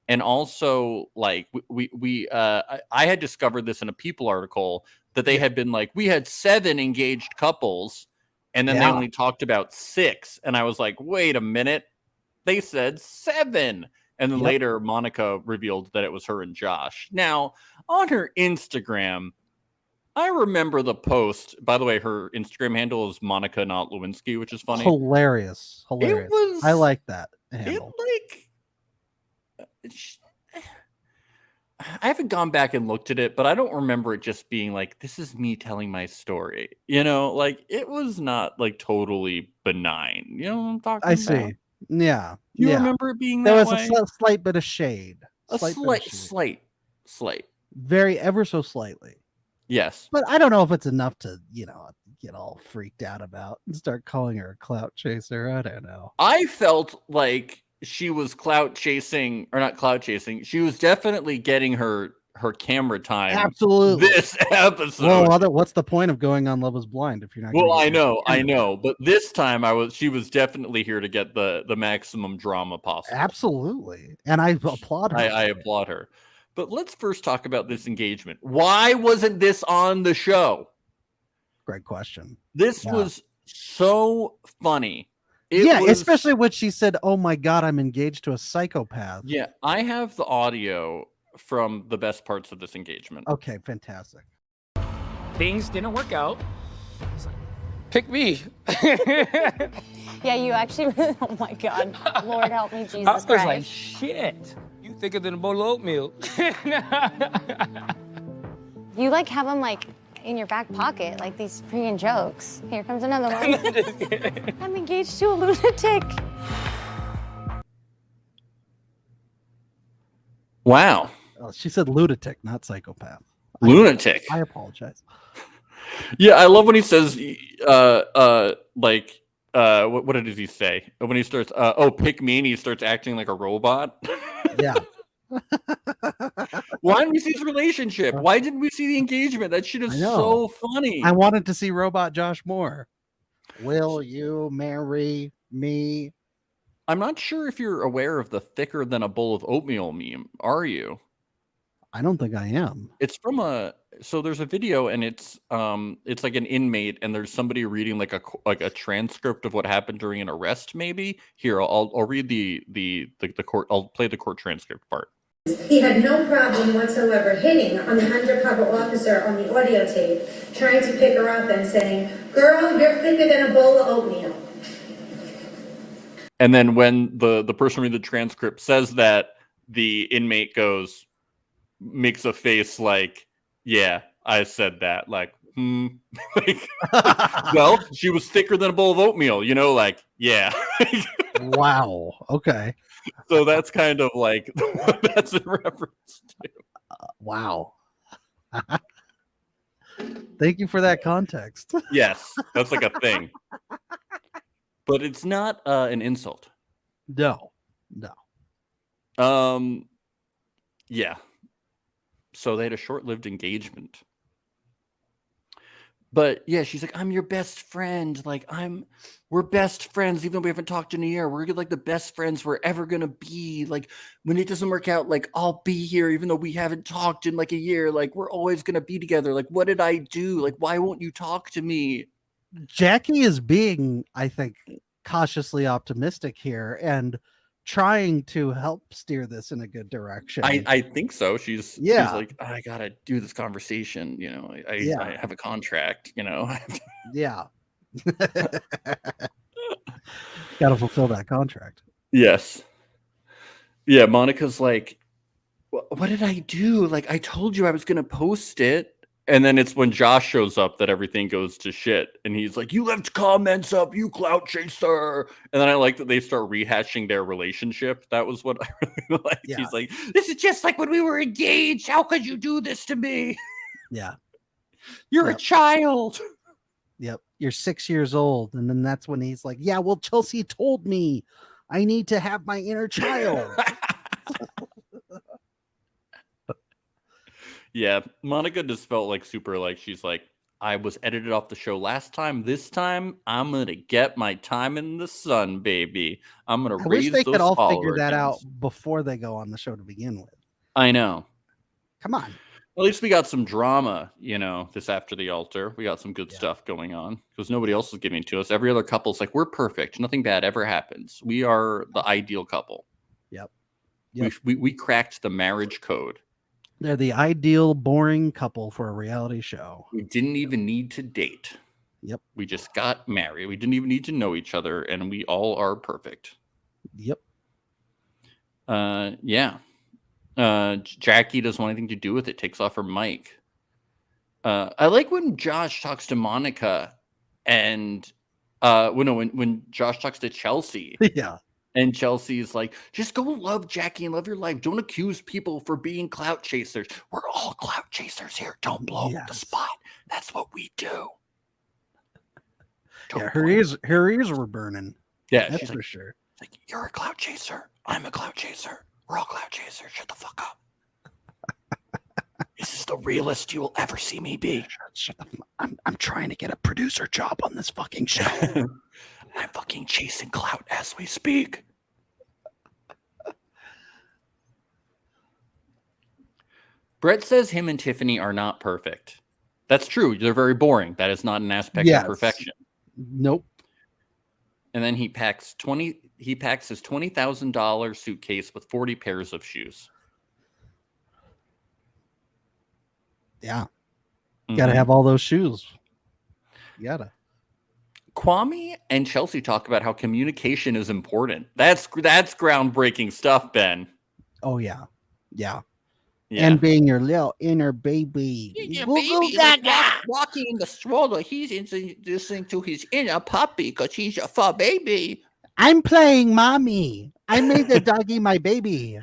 and also like I had discovered this in a People article that they had been like, we had 7 engaged couples. And then they Yeah. only talked about 6. And I was like, wait a minute. They said 7. And then Yep. later, Monica revealed that it was her and Josh. Now, on her Instagram, I remember the post. By the way, her Instagram handle is Monica Not Lewinsky, which is funny. Hilarious. It Hilarious. was. I like that it. handle. I haven't gone back and looked at it, but I don't remember it just being like, this is me telling my story. You know, like it was not like totally benign. You know what I'm talking I about? see. Yeah. You yeah. remember it being There that was way? a slight bit of shade. A Slight bit of shade. slight. Very ever so slightly. Yes. But I don't know if it's enough to, get all freaked out about and start calling her a clout chaser. I don't know. I felt like she was clout chasing, or not clout chasing. She was definitely getting her camera time. Absolutely. This episode. Well, what's the point of going on Love Is Blind if you're not? Well, gonna I get your know, camera? but this time she was definitely here to get the maximum drama possible. Absolutely, and I applaud her. I applaud her. But let's first talk about this engagement. Why wasn't this on the show? Great question. This Yeah. was so funny. It Yeah, was- especially when she said, "Oh my God, I'm engaged to a psychopath." Yeah, I have the audio from the best parts of this engagement. Okay, fantastic. Things didn't work out. Pick me. Yeah, you actually. Oh my God. Lord help me, Jesus I was Christ. like, shit. You thicker than a bowl of oatmeal. You You like have them like in your back pocket, like these freaking jokes. Here comes another one. I'm engaged to a lunatic. Wow. Oh, she said lunatic, not psychopath. Lunatic. I apologize. Yeah, I love when he says, what did he say? When he starts, pick me, and he starts acting like a robot. Yeah. Why didn't we see his relationship? Why didn't we see the engagement? That shit is so funny. I wanted to see Robot Josh more. Will you marry me? I'm not sure if you're aware of the thicker than a bowl of oatmeal meme. Are you? I don't think I am. It's from so there's a video, and it's like an inmate, and there's somebody reading like a transcript of what happened during an arrest. Maybe here, I'll read the court. I'll play the court transcript part. He had no problem whatsoever hitting on the undercover officer on the audio tape, trying to pick her up and saying, "Girl, you're thicker than a bowl of oatmeal." And then when the person reading the transcript says that, the inmate makes a face like, yeah, I said that. Like, like, well, she was thicker than a bowl of oatmeal, like, yeah. Wow. Okay. So that's kind of like, that's in reference to. Wow. Thank you for that context. Yes, that's like a thing. But it's not an insult. No. Yeah. So they had a short-lived engagement. But yeah, she's like, I'm your best friend. Like, we're best friends, even though we haven't talked in a year. We're like the best friends we're ever gonna be. Like, when it doesn't work out, like, I'll be here, even though we haven't talked in like a year. Like, we're always gonna be together. Like, what did I do? Like, why won't you talk to me? Jackie is being, I think, cautiously optimistic here and trying to help steer this in a good direction. I think so. She's like, I gotta do this conversation. I have a contract. Yeah. Gotta fulfill that contract. Yes. Yeah. Monica's like, what did I do? Like, I told you I was gonna post it. And then it's when Josh shows up that everything goes to shit. And he's like, you left comments up, you clout chaser. And then I like that they start rehashing their relationship. That was what I really liked. Yeah. He's like, This is just like when we were engaged. How could you do this to me? Yeah. You're a child. Yep. You're 6 years old. And then that's when he's like, yeah, well, Chelsea told me I need to have my inner child. yeah, Monica just felt like super, like, she's like, I was edited off the show last time. This time, I'm going to get my time in the sun, baby. I'm going to I wish raise they those could all follower figure that out counts. before they go on the show to begin with. I know. Come on. At least we got some drama, this after the altar. We got some good stuff going on because nobody else is giving it to us. Every other couple's like, we're perfect. Nothing bad ever happens. We are the ideal couple. Yep. We cracked the marriage code. They're the ideal boring couple for a reality show. We didn't even need to date. Yep. We just got married. We didn't even need to know each other, and we all are perfect. Yep. Yeah. Jackie doesn't want anything to do with it. Takes off her mic. I like when Josh talks to Monica, and when Josh talks to Chelsea. Yeah. And Chelsea's like, just go love Jackie and love your life. Don't accuse people for being clout chasers. We're all clout chasers here. Don't blow the spot. That's what we do. Yeah, her ears were burning. Yeah, that's she's for like, sure. Like, you're a clout chaser. I'm a clout chaser. We're all clout chasers. Shut the fuck up. This is the realest you will ever see me be. Shut the I'm trying to get a producer job on this fucking show. I'm fucking chasing clout as we speak. Brett says him and Tiffany are not perfect. That's true. They're very boring. That is not an aspect of perfection. Nope. And then he packs his $20,000 suitcase with 40 pairs of shoes. Yeah. Gotta have all those shoes. You gotta. Kwame and Chelsea talk about how communication is important. That's groundbreaking stuff, Ben. Oh yeah. Yeah. Yeah. and being your little inner baby. Yeah, Goo goo baby, like gaga. walking in the stroller. He's listening to his inner puppy because he's a fur baby. I'm playing mommy. I made the doggy my baby.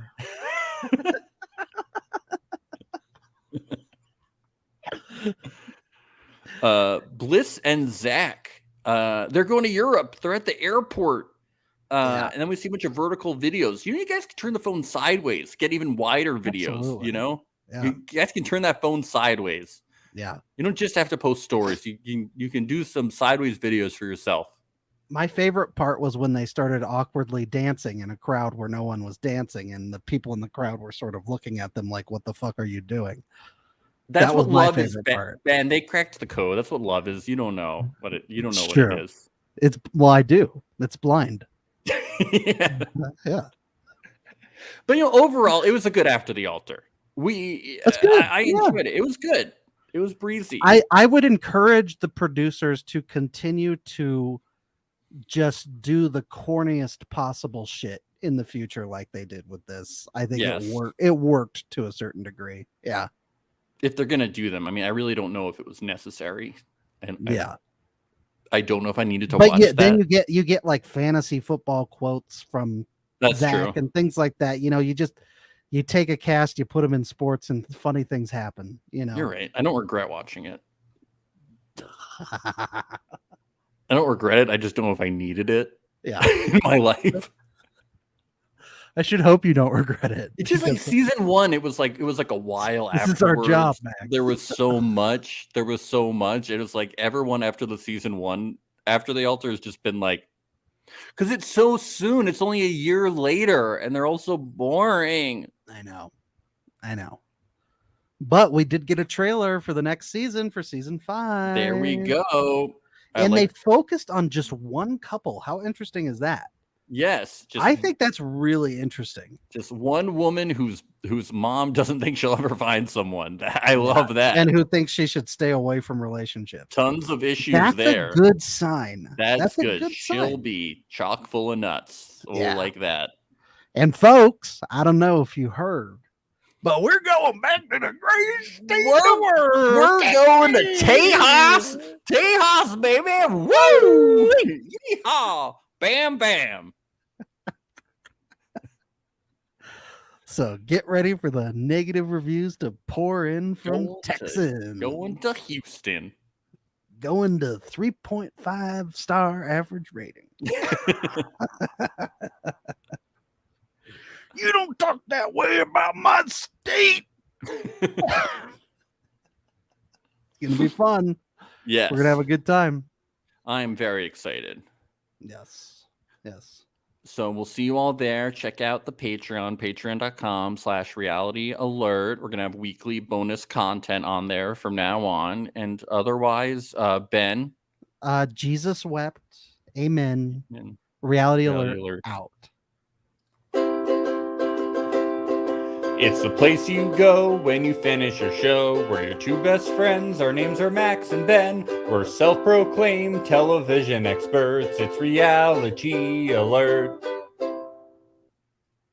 Bliss and Zach, they're going to Europe. They're at the airport. Yeah. And then we see a bunch of vertical videos. You guys can turn the phone sideways, get even wider videos, Absolutely. you know? Yeah. You guys can turn that phone sideways. Yeah. You don't just have to post stories. You can do some sideways videos for yourself. My favorite part was when they started awkwardly dancing in a crowd where no one was dancing, and the people in the crowd were sort of looking at them like, what the fuck are you doing? That's That what was my love is, favorite part. man. They cracked the code. That's what love is. You don't know what it Sure. what it is. It's well, I do. It's blind. Yeah. Yeah. But overall, it was a good after the altar. That's good. I Yeah. enjoyed it. It was good. It was breezy. I would encourage the producers to continue to just do the corniest possible shit in the future like they did with this. I think Yes. it worked to a certain degree. Yeah. If they're gonna do them, I mean, I really don't know if it was necessary, and Yeah. I don't know if I needed to But watch yeah, that. then you get like fantasy football quotes from That's Zach true. and things like that. You take a cast, you put them in sports, and funny things happen. You're right. I don't regret watching it. I don't regret it. I just don't know if I needed it Yeah. in my life. I should hope you don't regret it. It's just like because season one. It was like a while this after. is our job, Max. There was so much. There was so much. It was like everyone after the season one, after the altar, has just been like, because it's so soon. It's only a year later, and they're all so boring. I know. But we did get a trailer for the next season, for season 5. There we go. And they focused on just one couple. How interesting is that? Yes, I think that's really interesting. just one woman whose mom doesn't think she'll ever find someone. I love that. And who thinks she should stay away from relationships. Tons of issues That's there. a good sign. That's a good. She'll sign. be chock full of nuts. Oh, Yeah. like that. And folks, I don't know if you heard, but we're going back to the greatest state in the world. We're going to Tejas. Tejas, baby. Woo! Yeehaw. Bam, bam. So get ready for the negative reviews to pour in from Going to- Texas. Going to Houston. Going to 3.5 star average rating. You don't talk that way about my state. It's gonna be fun. Yes. We're gonna have a good time. I'm very excited. Yes. So we'll see you all there. Check out the Patreon, patreon.com/reality alert. We're going to have weekly bonus content on there from now on. And otherwise, Ben. Jesus wept. Amen. and Reality Reality alert alert. out. It's the place you go when you finish your show. We're your two best friends. Our names are Max and Ben. We're self-proclaimed television experts. It's Reality Alert.